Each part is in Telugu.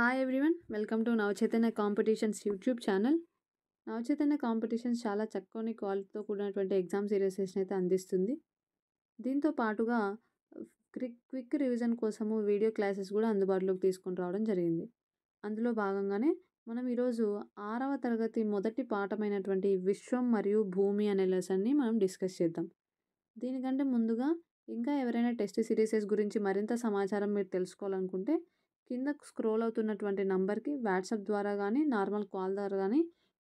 Hi everyone, welcome to Navachaitanya competitions YouTube channel. Navachaitanya competitions చాలా చక్కని క్వాలిటీతో కూడినటువంటి ఎగ్జామ్ సీరీసెస్ని అయితే అందిస్తుంది. దీంతో పాటుగా క్విక్ రివిజన్ కోసము వీడియో క్లాసెస్ కూడా అందుబాటులోకి తీసుకొని రావడం జరిగింది. అందులో భాగంగానే మనం ఈరోజు 6వ తరగతి మొదటి పాఠమైనటువంటి విశ్వం మరియు భూమి అనే లెసన్ని మనం డిస్కస్ చేద్దాం. దీనికంటే ముందుగా ఇంకా ఎవరైనా టెస్ట్ సిరీసెస్ గురించి మరింత సమాచారం మీరు తెలుసుకోవాలనుకుంటే కింద స్క్రోల్ అవుతున్నటువంటి నంబర్కి వాట్సాప్ ద్వారా కానీ నార్మల్ కాల్ ద్వారా కానీ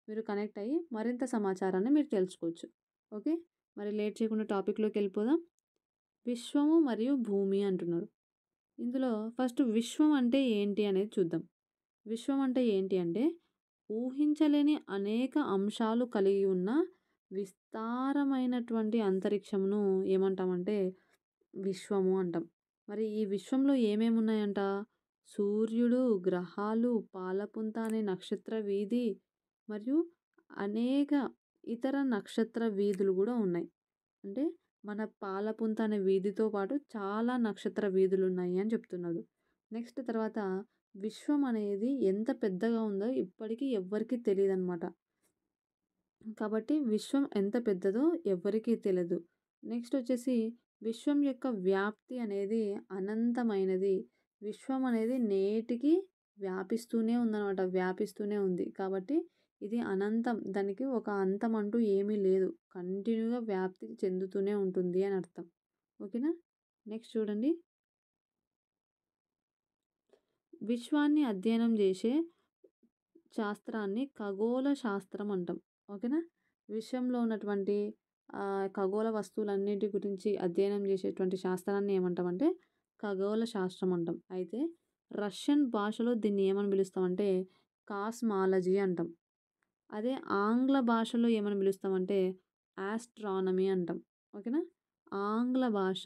మీరు కనెక్ట్ అయ్యి మరింత సమాచారాన్ని మీరు తెలుసుకోవచ్చు. ఓకే, మరి లేట్ చేయకుండా టాపిక్లోకి వెళ్ళిపోదాం. విశ్వము మరియు భూమి అంటున్నారు. ఇందులో ఫస్ట్ విశ్వం అంటే ఏంటి అనేది చూద్దాం. విశ్వం అంటే ఏంటి అంటే ఊహించలేని అనేక అంశాలు కలిగి ఉన్న విస్తారమైనటువంటి అంతరిక్షమును ఏమంటామంటే విశ్వము అంటాం. మరి ఈ విశ్వంలో ఏమేమి ఉన్నాయంట? సూర్యుడు, గ్రహాలు, పాలపుంత అనే నక్షత్ర వీధి మరియు అనేక ఇతర నక్షత్ర వీధులు కూడా ఉన్నాయి. అంటే మన పాలపుంత అనే వీధితో పాటు చాలా నక్షత్ర వీధులు ఉన్నాయి అని చెప్తున్నాడు. నెక్స్ట్ తర్వాత విశ్వం అనేది ఎంత పెద్దగా ఉందో ఇప్పటికీ ఎవ్వరికీ తెలియదన్నమాట. కాబట్టి విశ్వం ఎంత పెద్దదో ఎవ్వరికీ తెలియదు. నెక్స్ట్ వచ్చేసి విశ్వం యొక్క వ్యాప్తి అనేది అనంతమైనది. విశ్వం అనేది నేటికి వ్యాపిస్తూనే ఉందన్నమాట, వ్యాపిస్తూనే ఉంది. కాబట్టి ఇది అనంతం, దానికి ఒక అంతం అంటూ ఏమీ లేదు, కంటిన్యూగా వ్యాప్తి చెందుతూనే ఉంటుంది అని అర్థం. ఓకేనా. నెక్స్ట్ చూడండి, విశ్వాన్ని అధ్యయనం చేసే శాస్త్రాన్ని ఖగోళ శాస్త్రం అంటాం. ఓకేనా. విశ్వంలో ఉన్నటువంటి ఖగోళ వస్తువులన్నిటి గురించి అధ్యయనం చేసేటువంటి శాస్త్రాన్ని ఏమంటామంటే ఖగోళ శాస్త్రం అంటాం. అయితే రష్యన్ భాషలో దీన్ని ఏమని పిలుస్తామంటే కాస్మాలజీ అంటాం. అదే ఆంగ్ల భాషలో ఏమని పిలుస్తామంటే ఆస్ట్రానమీ అంటాం. ఓకేనా. ఆంగ్ల భాష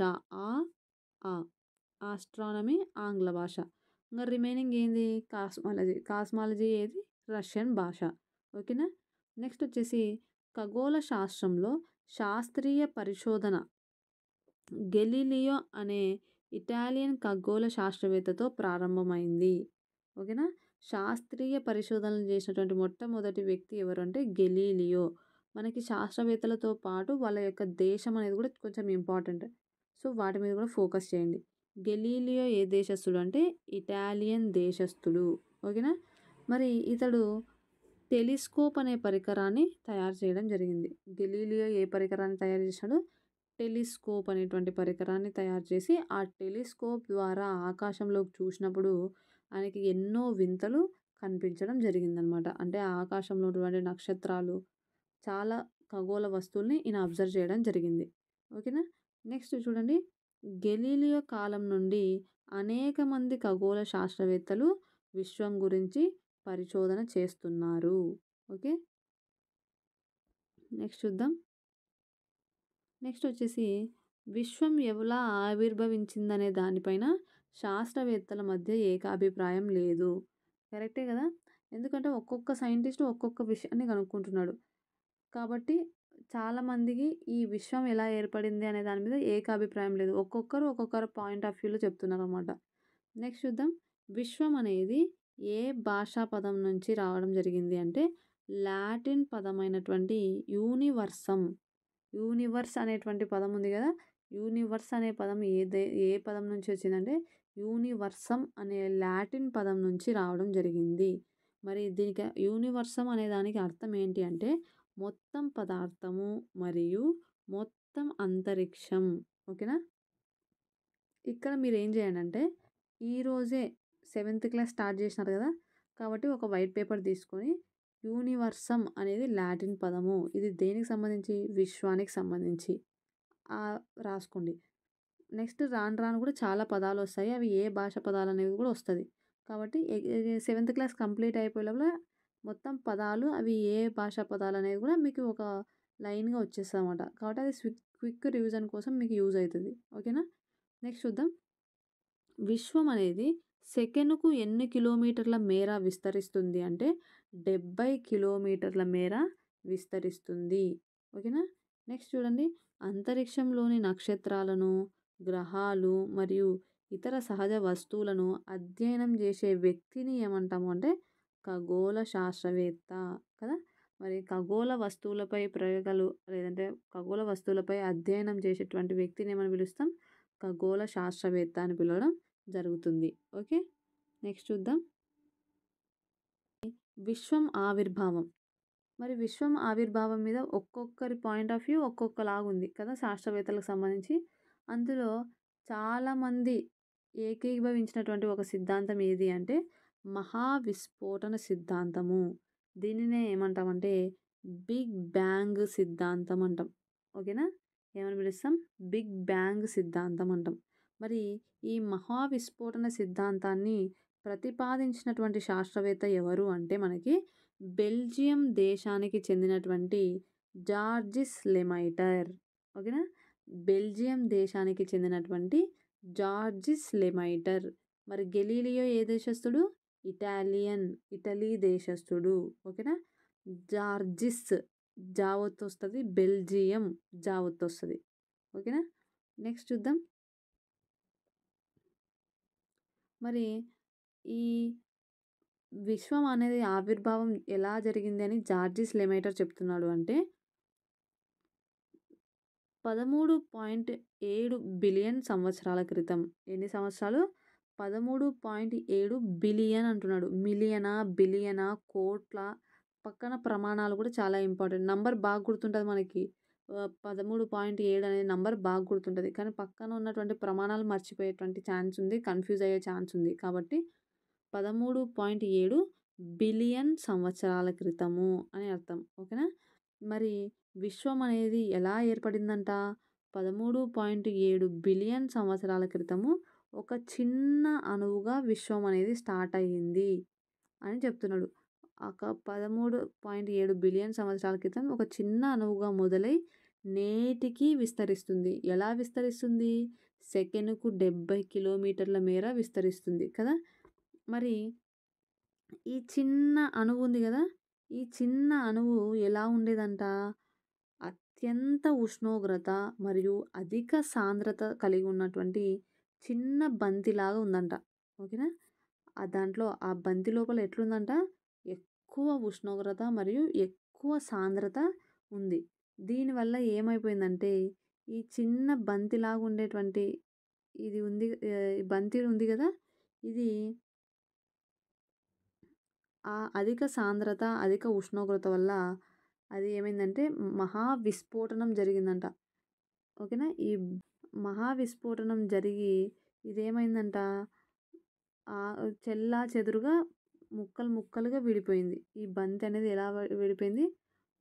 ఆస్ట్రానమీ ఆంగ్ల భాష. ఇంకా రిమైనింగ్ ఏంది? కాస్మాలజీ. కాస్మాలజీ ఏది? రష్యన్ భాష. ఓకేనా. నెక్స్ట్ వచ్చేసి ఖగోళ శాస్త్రంలో శాస్త్రీయ పరిశోధన గెలీలియో అనే ఇటాలియన్ ఖగోళ శాస్త్రవేత్తతో ప్రారంభమైంది. ఓకేనా. శాస్త్రీయ పరిశోధనలు చేసినటువంటి మొట్టమొదటి వ్యక్తి ఎవరు అంటే గెలీలియో. మనకి శాస్త్రవేత్తలతో పాటు వాళ్ళ యొక్క దేశం అనేది కూడా కొంచెం ఇంపార్టెంట్. సో వాటి మీద కూడా ఫోకస్ చేయండి. గెలీలియో ఏ దేశస్థుడు అంటే ఇటాలియన్ దేశస్థుడు. ఓకేనా. మరి ఇతడు టెలిస్కోప్ అనే పరికరాన్ని తయారు చేయడం జరిగింది. గెలీలియో ఏ పరికరాన్ని తయారు చేశాడు? టెలిస్కోప్ అనేటువంటి పరికరాన్ని తయారు చేసి ఆ టెలిస్కోప్ ద్వారా ఆకాశంలోకి చూసినప్పుడు ఆయనకి ఎన్నో వింతలు కనిపించడం జరిగిందనమాట. అంటే ఆకాశంలో ఉన్నటువంటి నక్షత్రాలు, చాలా ఖగోళ వస్తువుల్ని ఈయన అబ్జర్వ్ చేయడం జరిగింది. ఓకేనా. నెక్స్ట్ చూడండి, గెలీలియో కాలం నుండి అనేక మంది ఖగోళ శాస్త్రవేత్తలు విశ్వం గురించి పరిశోధన చేస్తున్నారు. ఓకే. నెక్స్ట్ చూద్దాం. నెక్స్ట్ వచ్చేసి విశ్వం ఎలా ఆవిర్భవించిందనే దానిపైన శాస్త్రవేత్తల మధ్య ఏకాభిప్రాయం లేదు. కరెక్టే కదా. ఎందుకంటే ఒక్కొక్క సైంటిస్ట్ ఒక్కొక్క విషయాన్ని కనుక్కుంటున్నాడు. కాబట్టి చాలామందికి ఈ విశ్వం ఎలా ఏర్పడింది అనే దాని మీద ఏకాభిప్రాయం లేదు. ఒక్కొక్కరు ఒక్కొక్కరు పాయింట్ ఆఫ్ వ్యూలో చెప్తున్నారు అన్నమాట. నెక్స్ట్ చూద్దాం, విశ్వం అనేది ఏ భాషా పదం నుంచి రావడం జరిగింది అంటే లాటిన్ పదమైనటువంటి యూనివర్సం. యూనివర్స్ అనేటువంటి పదం ఉంది కదా, యూనివర్స్ అనే పదం ఏ పదం నుంచి వచ్చిందంటే యూనివర్సం అనే లాటిన్ పదం నుంచి రావడం జరిగింది. మరి దీనికి యూనివర్సం అనే దానికి అర్థం ఏంటి అంటే మొత్తం పదార్థము మరియు మొత్తం అంతరిక్షం. ఓకేనా. ఇక్కడ మీరు ఏం చేయండి అంటే ఈరోజే 7th క్లాస్ స్టార్ట్ చేసినారు కదా, కాబట్టి ఒక వైట్ పేపర్ తీసుకొని యూనివర్సం అనేది లాటిన్ పదము, ఇది దేనికి సంబంధించి? విశ్వానికి సంబంధించి రాసుకోండి. నెక్స్ట్ రాను రాను కూడా చాలా పదాలు వస్తాయి, అవి ఏ భాష పదాలు అనేవి కూడా వస్తుంది. కాబట్టి 7th క్లాస్ కంప్లీట్ అయిపోయే లోపల మొత్తం పదాలు అవి ఏ భాషా పదాలు అనేవి కూడా మీకు ఒక లైన్గా వచ్చేస్తుంది అన్నమాట. కాబట్టి అది క్విక్ రివిజన్ కోసం మీకు యూజ్ అవుతుంది. ఓకేనా. నెక్స్ట్ చూద్దాం, విశ్వం అనేది సెకనుకు ఎన్ని కిలోమీటర్ల మేర విస్తరిస్తుంది అంటే 70 కిలోమీటర్ల మేర విస్తరిస్తుంది. ఓకేనా. నెక్స్ట్ చూడండి, అంతరిక్షంలోని నక్షత్రాలను, గ్రహాలు మరియు ఇతర సహజ వస్తువులను అధ్యయనం చేసే వ్యక్తిని ఏమంటాము అంటే ఖగోళ శాస్త్రవేత్త కదా. మరి ఖగోళ వస్తువులపై ప్రయోగాలు లేదంటే ఖగోళ వస్తువులపై అధ్యయనం చేసేటువంటి వ్యక్తిని ఏమని పిలుస్తాం? ఖగోళ శాస్త్రవేత్త అని పిలవడం జరుగుతుంది. ఓకే, నెక్స్ట్ చూద్దాం. విశ్వం ఆవిర్భావం. మరి విశ్వం ఆవిర్భావం మీద ఒక్కొక్కరి పాయింట్ ఆఫ్ వ్యూ ఒక్కొక్కలాగా ఉంది కదా శాస్త్రవేత్తలకు సంబంధించి. అందులో చాలామంది ఏకీభవించినటువంటి ఒక సిద్ధాంతం ఏది అంటే మహావిస్ఫోటన సిద్ధాంతము. దీనినే ఏమంటామంటే బిగ్ బ్యాంగ్ సిద్ధాంతం అంటాం. ఓకేనా, ఏమని పిలుస్తాం? బిగ్ బ్యాంగ్ సిద్ధాంతం అంటాం. మరి ఈ మహావిస్ఫోటన సిద్ధాంతాన్ని ప్రతిపాదించినటువంటి శాస్త్రవేత్త ఎవరు అంటే మనకి బెల్జియం దేశానికి చెందినటువంటి జార్జిస్ లెమైటర్. ఓకేనా, బెల్జియం దేశానికి చెందినటువంటి జార్జిస్ లెమైటర్. మరి గెలీలియో ఏ దేశస్థుడు? ఇటలీ దేశస్థుడు. ఓకేనా, జార్జిస్ జావత్ వస్తుంది, బెల్జియం జావత్ వస్తుంది. ఓకేనా, నెక్స్ట్ చూద్దాం. మరి ఈ విశ్వం అనేది ఆవిర్భావం ఎలా జరిగింది అని జార్జిస్ లెమైటర్ చెప్తున్నాడు అంటే 13.7 బిలియన్ సంవత్సరాల క్రితం. ఎన్ని సంవత్సరాలు? 13.7 బిలియన్ అంటున్నాడు. మిలియనా, బిలియనా, కోట్ల, పక్కన ప్రమాణాలు కూడా చాలా ఇంపార్టెంట్. నంబర్ బాగా గుర్తుంటుంది మనకి. 13.7 అనే నంబర్ బాగా గుర్తుంటుంది. కానీ పక్కన ఉన్నటువంటి ప్రమాణాలు మర్చిపోయేటువంటి ఛాన్స్ ఉంది, కన్ఫ్యూజ్ అయ్యే ఛాన్స్ ఉంది. కాబట్టి 13.7 బిలియన్ సంవత్సరాల క్రితము అని అర్థం. ఓకేనా, మరి విశ్వం అనేది ఎలా ఏర్పడిందంట? 13.7 బిలియన్ సంవత్సరాల క్రితము ఒక చిన్న అణువుగా విశ్వం అనేది స్టార్ట్ అయ్యింది అని చెప్తున్నాడు. ఒక 13.7 బిలియన్ సంవత్సరాల క్రితం ఒక చిన్న అణువుగా మొదలై నేటికి విస్తరిస్తుంది. ఎలా విస్తరిస్తుంది? సెకనుకు 70 కిలోమీటర్ల మేర విస్తరిస్తుంది కదా. మరి ఈ చిన్న అణువు ఉంది కదా, ఈ చిన్న అణువు ఎలా ఉండేదంట? అత్యంత ఉష్ణోగ్రత మరియు అధిక సాంద్రత కలిగి ఉన్నటువంటి చిన్న బంతిలాగా ఉందంట. ఓకేనా, దాంట్లో ఆ బంతి లోపల ఎట్లుందంట? ఎక్కువ ఉష్ణోగ్రత మరియు ఎక్కువ సాంద్రత ఉంది. దీనివల్ల ఏమైపోయిందంటే ఈ చిన్న బంతిలాగా ఉండేటువంటి ఇది ఉంది, బంతి ఉంది కదా, ఇది ఆ అధిక సాంద్రత, అధిక ఉష్ణోగ్రత వల్ల అది ఏమైందంటే మహావిస్ఫోటనం జరిగిందంట. ఓకేనా, ఈ మహావిస్ఫోటనం జరిగి ఇదేమైందంట చెల్లా చెదురుగా ముక్కలు ముక్కలుగా విడిపోయింది. ఈ బంతి అనేది ఎలా విడిపోయింది?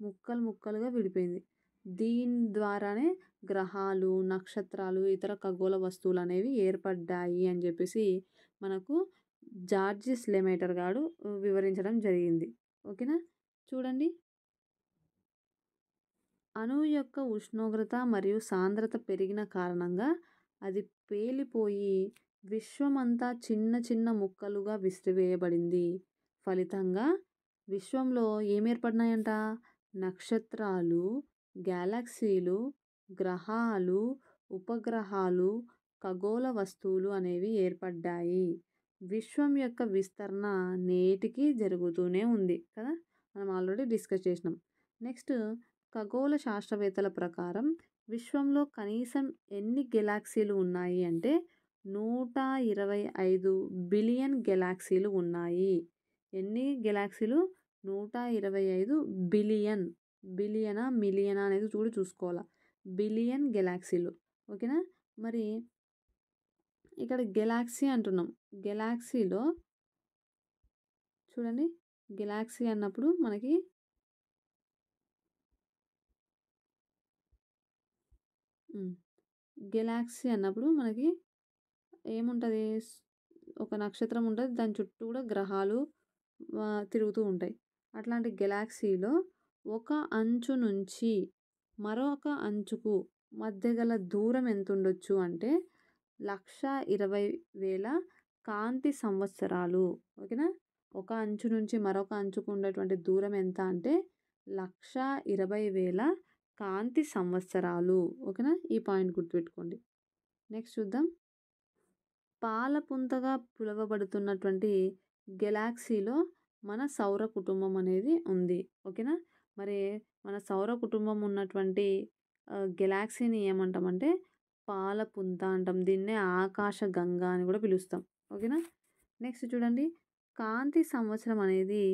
ముక్కలు ముక్కలుగా విడిపోయింది. దీని ద్వారానే గ్రహాలు, నక్షత్రాలు, ఇతర ఖగోళ వస్తువులు అనేవి ఏర్పడ్డాయి అని చెప్పేసి మనకు జార్జిస్ లెమైటర్ గారు వివరించడం జరిగింది. ఓకేనా, చూడండి. అణువు యొక్క ఉష్ణోగ్రత మరియు సాంద్రత పెరిగిన కారణంగా అది పేలిపోయి విశ్వమంతా చిన్న చిన్న ముక్కలుగా విసిరివేయబడింది. ఫలితంగా విశ్వంలో ఏమేర్పడినాయంట? నక్షత్రాలు, గ్యాలక్సీలు, గ్రహాలు, ఉపగ్రహాలు, ఖగోళ వస్తువులు అనేవి ఏర్పడ్డాయి. విశ్వం యొక్క విస్తరణ నేటికి జరుగుతూనే ఉంది కదా, మనం ఆల్రెడీ డిస్కస్ చేసినాం. నెక్స్ట్, ఖగోళ శాస్త్రవేత్తల ప్రకారం విశ్వంలో కనీసం ఎన్ని గెలాక్సీలు ఉన్నాయి అంటే 125 బిలియన్ గెలాక్సీలు ఉన్నాయి. ఎన్ని గెలాక్సీలు? 125 బిలియన్. బిలియనా, మిలియనా అనేది చూసుకోవాలా. బిలియన్ గెలాక్సీలు. ఓకేనా, మరి ఇక్కడ గెలాక్సీ అంటున్నాం. గెలాక్సీలో చూడండి, గెలాక్సీ అన్నప్పుడు మనకి గెలాక్సీ అన్నప్పుడు మనకి ఏముంటుంది? ఒక నక్షత్రం ఉంటుంది, దాని చుట్టూ కూడా గ్రహాలు తిరుగుతూ ఉంటాయి. అట్లాంటి గెలాక్సీలో ఒక అంచు నుంచి మరొక అంచుకు మధ్య గల దూరం ఎంత ఉండొచ్చు అంటే 1,20,000 కాంతి సంవత్సరాలు. ఓకేనా, ఒక అంచు నుంచి మరొక అంచుకు ఉండేటువంటి దూరం ఎంత అంటే 1,20,000 కాంతి సంవత్సరాలు. ఓకేనా, ఈ పాయింట్ గుర్తుపెట్టుకోండి. నెక్స్ట్ చూద్దాం. పాలపుంతగా పిలువబడుతున్నటువంటి గెలాక్సీలో మన సౌర కుటుంబం అనేది ఉంది. ఓకేనా? మరి మన సౌర కుటుంబం ఉన్నటువంటి గెలాక్సీని ఏమంటామంటే పాలపుంత అంటాం. దీన్నే ఆకాశ గంగ అని కూడా పిలుస్తాం. ఓకేనా? నెక్స్ట్ చూడండి. కాంతి సంవత్సరం అనేది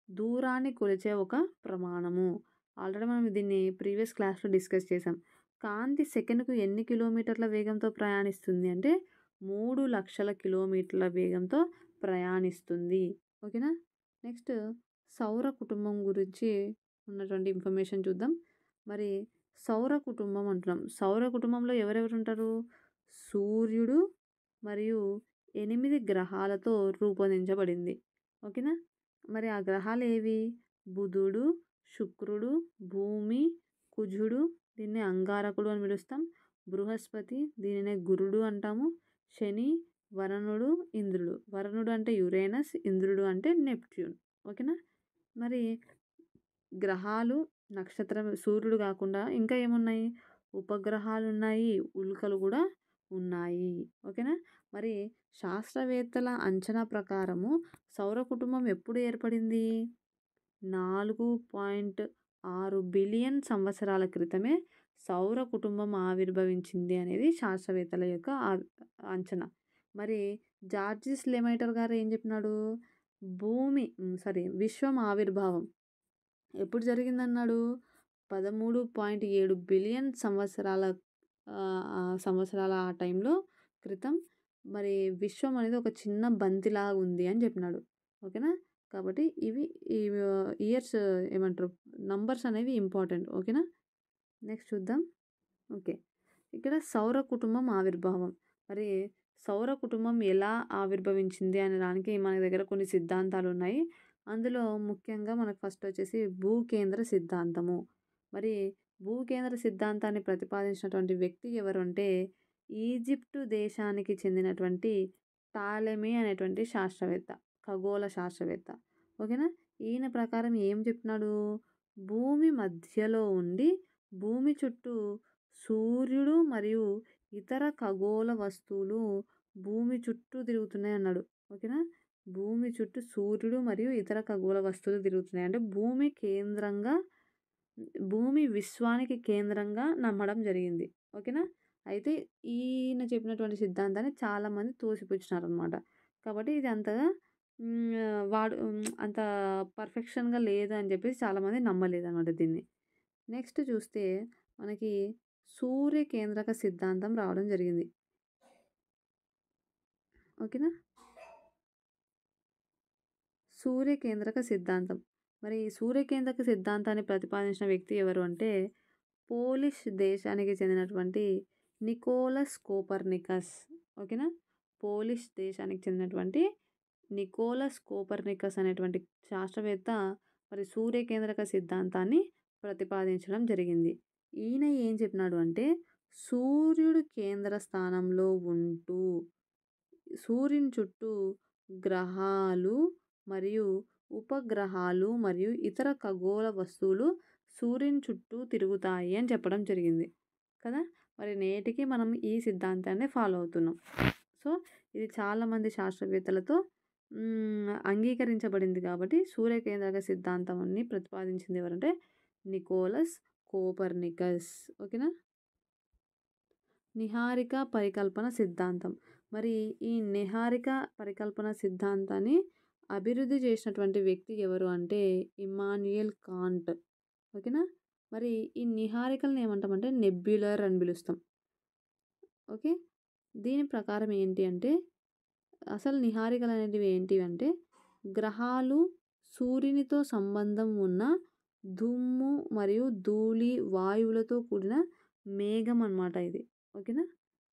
దూరాన్ని కొలిచే ఒక ప్రమాణము. ఆల్రెడీ మనం దీన్ని ప్రీవియస్ క్లాస్‌లో డిస్కస్ చేసాం. కాంతి సెకనుకు ఎన్ని కిలోమీటర్ల వేగంతో ప్రయాణిస్తుంది అంటే 3,00,000 కిలోమీటర్ల వేగంతో ప్రయాణిస్తుంది. ఓకేనా? నెక్స్ట్ సౌర కుటుంబం గురించి ఉన్నటువంటి ఇన్ఫర్మేషన్ చూద్దాం. మరి సౌర కుటుంబం అంటున్నాం. సౌర కుటుంబంలో ఎవరెవరు ఉంటారు? సూర్యుడు మరియు 8 గ్రహాలతో రూపొందించబడింది. ఓకేనా? మరి ఆ గ్రహాలేవి? బుధుడు, శుక్రుడు, భూమి, కుజుడు, దీన్ని అంగారకుడు అని పిలుస్తాం. బృహస్పతి, దీనినే గురుడు అంటాము. శని, వరుణుడు, ఇంద్రుడు. వరుణుడు అంటే యురేనస్, ఇంద్రుడు అంటే నెప్ట్యూన్. ఓకేనా? మరి గ్రహాలు, నక్షత్రం, సూర్యుడు కాకుండా ఇంకా ఏమున్నాయి? ఉపగ్రహాలున్నాయి, ఉల్కలు కూడా ఉన్నాయి. ఓకేనా? మరి శాస్త్రవేత్తల అంచనా ప్రకారము సౌర కుటుంబం ఎప్పుడు ఏర్పడింది? 4.6 బిలియన్ సంవత్సరాల క్రితమే సౌర కుటుంబం ఆవిర్భవించింది అనేది శాస్త్రవేత్తల యొక్క అంచనా. మరి జార్జిస్ లెమైటర్ గారు ఏం చెప్పినాడు? విశ్వం ఆవిర్భావం ఎప్పుడు జరిగిందన్నాడు? 13.7 బిలియన్ సంవత్సరాల ఆ టైంలో క్రితం మరి విశ్వం అనేది ఒక చిన్న బంతిలాగా ఉంది అని చెప్పినాడు. ఓకేనా? కాబట్టి ఇవి ఇయర్స్ ఏమంటారు నంబర్స్ అనేవి ఇంపార్టెంట్. ఓకేనా? నెక్స్ట్ చూద్దాం. ఓకే. ఇక్కడ సౌర కుటుంబం ఆవిర్భావం. మరి సౌర కుటుంబం ఎలా ఆవిర్భవించింది అనే దానికి మన దగ్గర కొన్ని సిద్ధాంతాలు ఉన్నాయి. అందులో ముఖ్యంగా మనకు ఫస్ట్ వచ్చేసి భూకేంద్ర సిద్ధాంతము. మరి భూకేంద్ర సిద్ధాంతాన్ని ప్రతిపాదించినటువంటి వ్యక్తి ఎవరు అంటే ఈజిప్టు దేశానికి చెందినటువంటి టాలెమీ అనేటువంటి శాస్త్రవేత్త, ఖగోళ శాస్త్రవేత్త. ఓకేనా? ఈయన ప్రకారం ఏం చెప్పినాడు? భూమి మధ్యలో ఉండి భూమి చుట్టూ సూర్యుడు మరియు ఇతర ఖగోళ వస్తువులు భూమి చుట్టూ తిరుగుతున్నాయి అన్నాడు. ఓకేనా? భూమి చుట్టూ సూర్యుడు మరియు ఇతర ఖగోళ వస్తువులు తిరుగుతున్నాయి. అంటే భూమి విశ్వానికి కేంద్రంగా నమ్మడం జరిగింది. ఓకేనా? అయితే ఈయన చెప్పినటువంటి సిద్ధాంతాన్ని చాలామంది తోసిపుచ్చినారనమాట. కాబట్టి ఇది అంతగా అంత పర్ఫెక్షన్‌గా లేదు అని చెప్పేసి చాలామంది నమ్మలేదనమాట దీన్ని. నెక్స్ట్ చూస్తే మనకి సూర్య కేంద్రక సిద్ధాంతం రావడం జరిగింది. ఓకేనా? సూర్యకేంద్రక సిద్ధాంతం. మరి సూర్యకేంద్రక సిద్ధాంతాన్ని ప్రతిపాదించిన వ్యక్తి ఎవరు అంటే పోలిష్ దేశానికి చెందినటువంటి నికోలస్ కోపర్నికస్. ఓకేనా? పోలిష్ దేశానికి చెందినటువంటి నికోలస్ కోపర్నికస్ అనేటువంటి శాస్త్రవేత్త మరి సూర్యకేంద్రక సిద్ధాంతాన్ని ప్రతిపాదించడం జరిగింది. ఈయన ఏం చెప్పినాడు అంటే సూర్యుడు కేంద్ర స్థానంలో ఉంటూ సూర్యుని చుట్టూ గ్రహాలు మరియు ఉపగ్రహాలు మరియు ఇతర ఖగోళ వస్తువులు సూర్యుని చుట్టూ తిరుగుతాయి అని చెప్పడం జరిగింది కదా. మరి నేటికి మనం ఈ సిద్ధాంతాన్ని ఫాలో అవుతున్నాం. సో ఇది చాలామంది శాస్త్రవేత్తలతో అంగీకరించబడింది కాబట్టి సూర్యకేంద్రక సిద్ధాంతాన్ని ప్రతిపాదించింది ఎవరంటే నికోలస్ కోపర్నికస్. ఓకేనా? నిహారిక పరికల్పన సిద్ధాంతం. మరి ఈ నిహారిక పరికల్పన సిద్ధాంతాన్ని అభివృద్ధి చేసినటువంటి వ్యక్తి ఎవరు అంటే ఇమ్మాన్యుయల్ కాంట్. ఓకేనా? మరి ఈ నిహారికలను ఏమంటామంటే నెబ్యులర్ అని పిలుస్తాం. ఓకే. దీని ప్రకారం ఏంటి అంటే అసలు నిహారికలు అనేటివి ఏంటివి అంటే గ్రహాలు సూర్యునితో సంబంధం ఉన్న దుమ్ము మరియు ధూళి వాయువులతో కూడిన మేఘం అన్నమాట ఇది. ఓకేనా?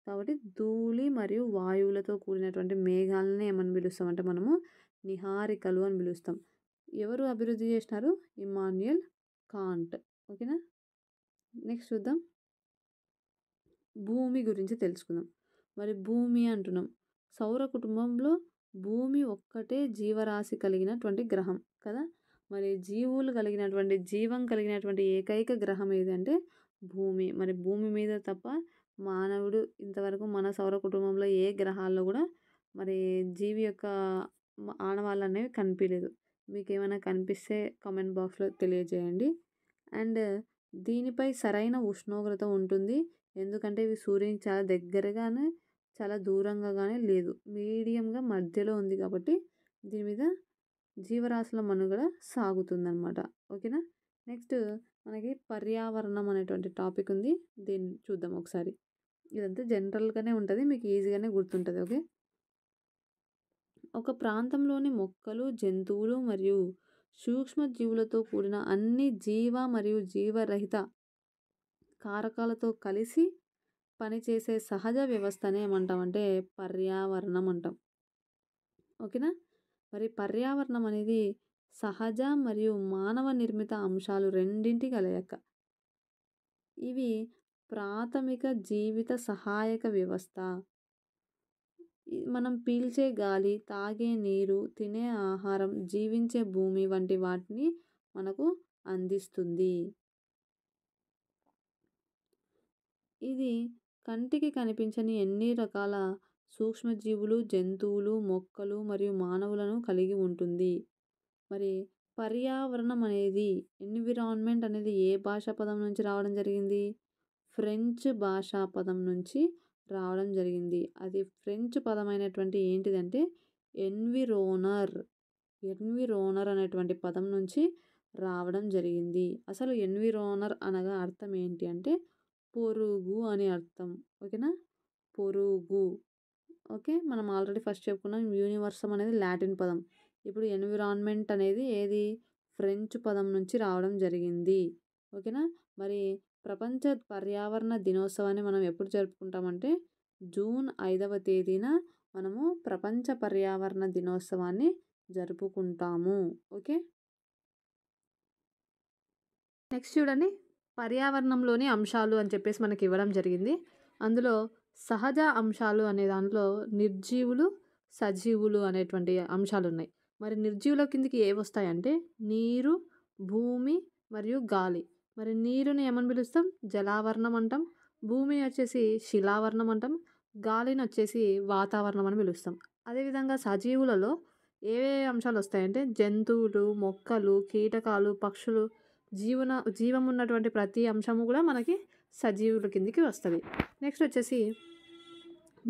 కాబట్టి ధూళి మరియు వాయువులతో కూడినటువంటి మేఘాలని ఏమని పిలుస్తామంటే మనము నిహారికలు అని పిలుస్తాం. ఎవరు అభివృద్ధి చేసినారు? ఇమ్మాన్యుయల్ కాంట్. ఓకేనా? నెక్స్ట్ చూద్దాం. భూమి గురించి తెలుసుకుందాం. మరి భూమి అంటున్నాం. సౌర కుటుంబంలో భూమి ఒక్కటే జీవరాశి కలిగినటువంటి గ్రహం కదా. మరి జీవం కలిగినటువంటి ఏకైక గ్రహం ఏదంటే భూమి. మరి భూమి మీద తప్ప మానవుడు ఇంతవరకు మన సౌర కుటుంబంలో ఏ గ్రహాల్లో కూడా మరి జీవి యొక్క ఆనవాళ్ళనేవి కనిపియలేదు. మీకేమైనా కనిపిస్తే కామెంట్ బాక్స్‌లో తెలియజేయండి. అండ్ దీనిపై సరైన ఉష్ణోగ్రత ఉంటుంది. ఎందుకంటే ఇవి సూర్యునికి చాలా దగ్గరగానే, చాలా దూరంగా గాని లేదు. మీడియంగా మధ్యలో ఉంది కాబట్టి దీని మీద జీవరాశుల మనుగడ సాగుతుందనమాట. ఓకేనా? నెక్స్ట్ మనకి పర్యావరణం అనేటువంటి టాపిక్ ఉంది. దీన్ని చూద్దాం ఒకసారి. ఇదంతా జనరల్‌గానే ఉంటది. మీకు ఈజీగానే గుర్తుంటది. ఓకే. ఒక ప్రాంతంలోని మొక్కలు, జంతువులు మరియు సూక్ష్మజీవులతో కూడిన అన్ని జీవ మరియు జీవరహిత కారకాలతో కలిసి పనిచేసే సహజ వ్యవస్థనే ఏమంటామంటే పర్యావరణం అంటాం. ఓకేనా? మరి పర్యావరణం అనేది సహజ మరియు మానవ నిర్మిత అంశాలు రెండింటి కలయిక. ఇవి ప్రాథమిక జీవిత సహాయక వ్యవస్థ. మనం పీల్చే గాలి, తాగే నీరు, తినే ఆహారం, జీవించే భూమి వంటి వాటిని మనకు అందిస్తుంది. ఇది కంటికి కనిపించని ఎన్ని రకాల సూక్ష్మజీవులు, జంతువులు, మొక్కలు మరియు మానవులను కలిగి ఉంటుంది. మరి పర్యావరణం అనేది ఎన్విరాన్మెంట్ అనేది ఏ భాషా పదం నుంచి రావడం జరిగింది? ఫ్రెంచ్ భాషా పదం నుంచి రావడం జరిగింది. అది ఫ్రెంచ్ పదమైనటువంటి ఏంటిదంటే ఎన్విరోనర్. ఎన్విరోనర్ అనేటువంటి పదం నుంచి రావడం జరిగింది. అసలు ఎన్విరోనర్ అనగా అర్థం ఏంటి అంటే పొరుగు అని అర్థం. ఓకేనా? పొరుగు. ఓకే. మనం ఆల్రెడీ ఫస్ట్ చెప్పుకున్నాం యూనివర్సమ్ అనేది లాటిన్ పదం. ఇప్పుడు ఎన్విరాన్మెంట్ అనేది ఏది? ఫ్రెంచ్ పదం నుంచి రావడం జరిగింది. ఓకేనా? మరి ప్రపంచ పర్యావరణ దినోత్సవాన్ని మనం ఎప్పుడు జరుపుకుంటామంటే జూన్ 5వ తేదీన మనము ప్రపంచ పర్యావరణ దినోత్సవాన్ని జరుపుకుంటాము. ఓకే. నెక్స్ట్ చూడండి పర్యావరణంలోని అంశాలు అని చెప్పేసి మనకి ఇవ్వడం జరిగింది. అందులో సహజ అంశాలు అనే దాంట్లో నిర్జీవులు, సజీవులు అనేటువంటి అంశాలు ఉన్నాయి. మరి నిర్జీవుల కిందకి ఏవి వస్తాయంటే నీరు, భూమి మరియు గాలి. మరి నీరుని ఏమని పిలుస్తాం? జలావరణం అంటాం. భూమిని వచ్చేసి శిలావరణం అంటాం. గాలిని వచ్చేసి వాతావరణం అని పిలుస్తాం. అదేవిధంగా సజీవులలో ఏ అంశాలు వస్తాయంటే జంతువులు, మొక్కలు, కీటకాలు, పక్షులు, జీవం ఉన్నటువంటి ప్రతి అంశము కూడా మనకి సజీవుల కిందికి వస్తుంది. నెక్స్ట్ వచ్చేసి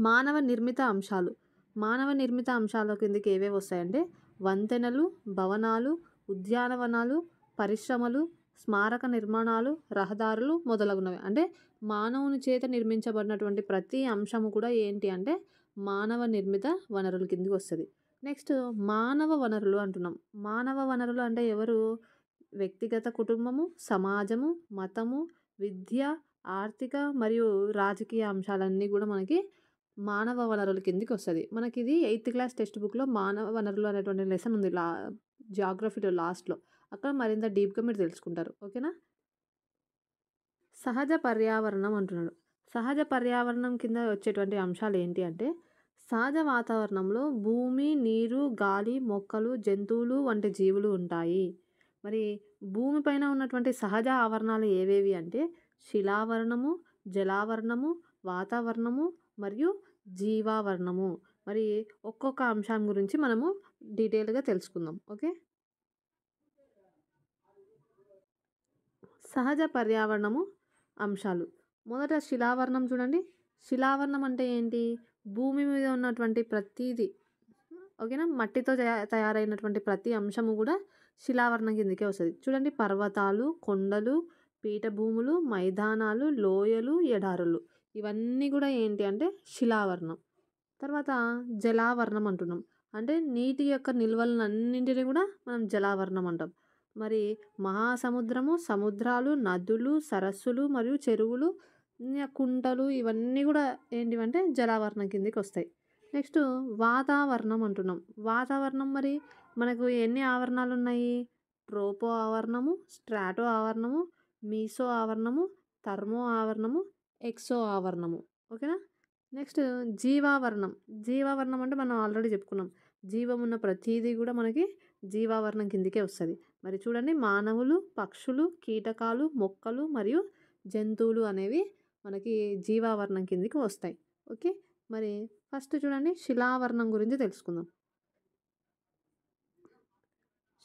మానవ నిర్మిత అంశాలు. మానవ నిర్మిత అంశాల కిందకి ఏవేవి వస్తాయంటే వంతెనలు, భవనాలు, ఉద్యానవనాలు, పరిశ్రమలు, స్మారక నిర్మాణాలు, రహదారులు మొదలగునవి. అంటే మానవుని చేత నిర్మించబడినటువంటి ప్రతి అంశము కూడా ఏంటి అంటే మానవ నిర్మిత వనరుల కిందికి వస్తుంది. నెక్స్ట్ మానవ వనరులు అంటున్నాం. మానవ వనరులు అంటే ఎవరు? వ్యక్తిగత కుటుంబము, సమాజము, మతము, విద్య, ఆర్థిక మరియు రాజకీయ అంశాలన్నీ కూడా మనకి మానవ వనరుల కిందికి వస్తుంది. మనకి ఇది 8th క్లాస్ టెక్స్ట్ బుక్‌లో మానవ వనరులు అనేటువంటి లెసన్ ఉంది జియోగ్రఫీలో లాస్ట్‌లో. అక్కడ మరింత డీప్‌గా మీరు తెలుసుకుంటారు. ఓకేనా? సహజ పర్యావరణం అంటున్నాడు. సహజ పర్యావరణం కింద వచ్చేటువంటి అంశాలు ఏంటి అంటే సహజ వాతావరణంలో భూమి, నీరు, గాలి, మొక్కలు, జంతువులు వంటి జీవులు ఉంటాయి. మరి భూమిపైన ఉన్నటువంటి సహజ ఆవరణాలు ఏవేవి అంటే శిలావరణము, జలావరణము, వాతావరణము మరియు జీవావరణము. మరి ఒక్కొక్క అంశం గురించి మనము డీటెయిల్‌గా తెలుసుకుందాం. ఓకే. సహజ పర్యావరణము అంశాలు. మొదట శిలావరణం చూడండి. శిలావరణం అంటే ఏంటి? భూమి మీద ఉన్నటువంటి ప్రతీది ఓకేనా? మట్టితో తయారైనటువంటి ప్రతి అంశము కూడా శిలావరణం కిందకే వస్తది. చూడండి పర్వతాలు, కొండలు, పీఠభూములు, మైదానాలు, లోయలు, ఎడారులు ఇవన్నీ కూడా ఏంటి అంటే శిలావరణం. తర్వాత జలావరణం అంటున్నాం. అంటే నీటి యొక్క నిల్వలనన్నింటిని కూడా మనం జలావరణం అంటాం. మరి మహాసముద్రము, సముద్రాలు, నదులు, సరస్సులు మరియు చెరువులు, కుంటలు ఇవన్నీ కూడా ఏంటివంటే జలావరణం కిందకి వస్తాయి. నెక్స్ట్ వాతావరణం అంటున్నాం. వాతావరణం మరి మనకు ఎన్ని ఆవరణాలు ఉన్నాయి? ట్రోపో ఆవరణము, స్ట్రాటో ఆవరణము, మీసో ఆవరణము, థర్మో ఆవరణము, ఎక్సో ఆవరణము. ఓకేనా? నెక్స్ట్ జీవావరణం. జీవావరణం అంటే మనం ఆల్రెడీ చెప్పుకున్నాం. జీవం ఉన్న ప్రతీదీ కూడా మనకి జీవావరణం కిందకే వస్తుంది. మరి చూడండి మానవులు, పక్షులు, కీటకాలు, మొక్కలు మరియు జంతువులు అనేవి మనకి జీవావరణం కిందకి వస్తాయి. ఓకే. మరి ఫస్ట్ చూడండి శిలావర్ణం గురించి తెలుసుకుందాం.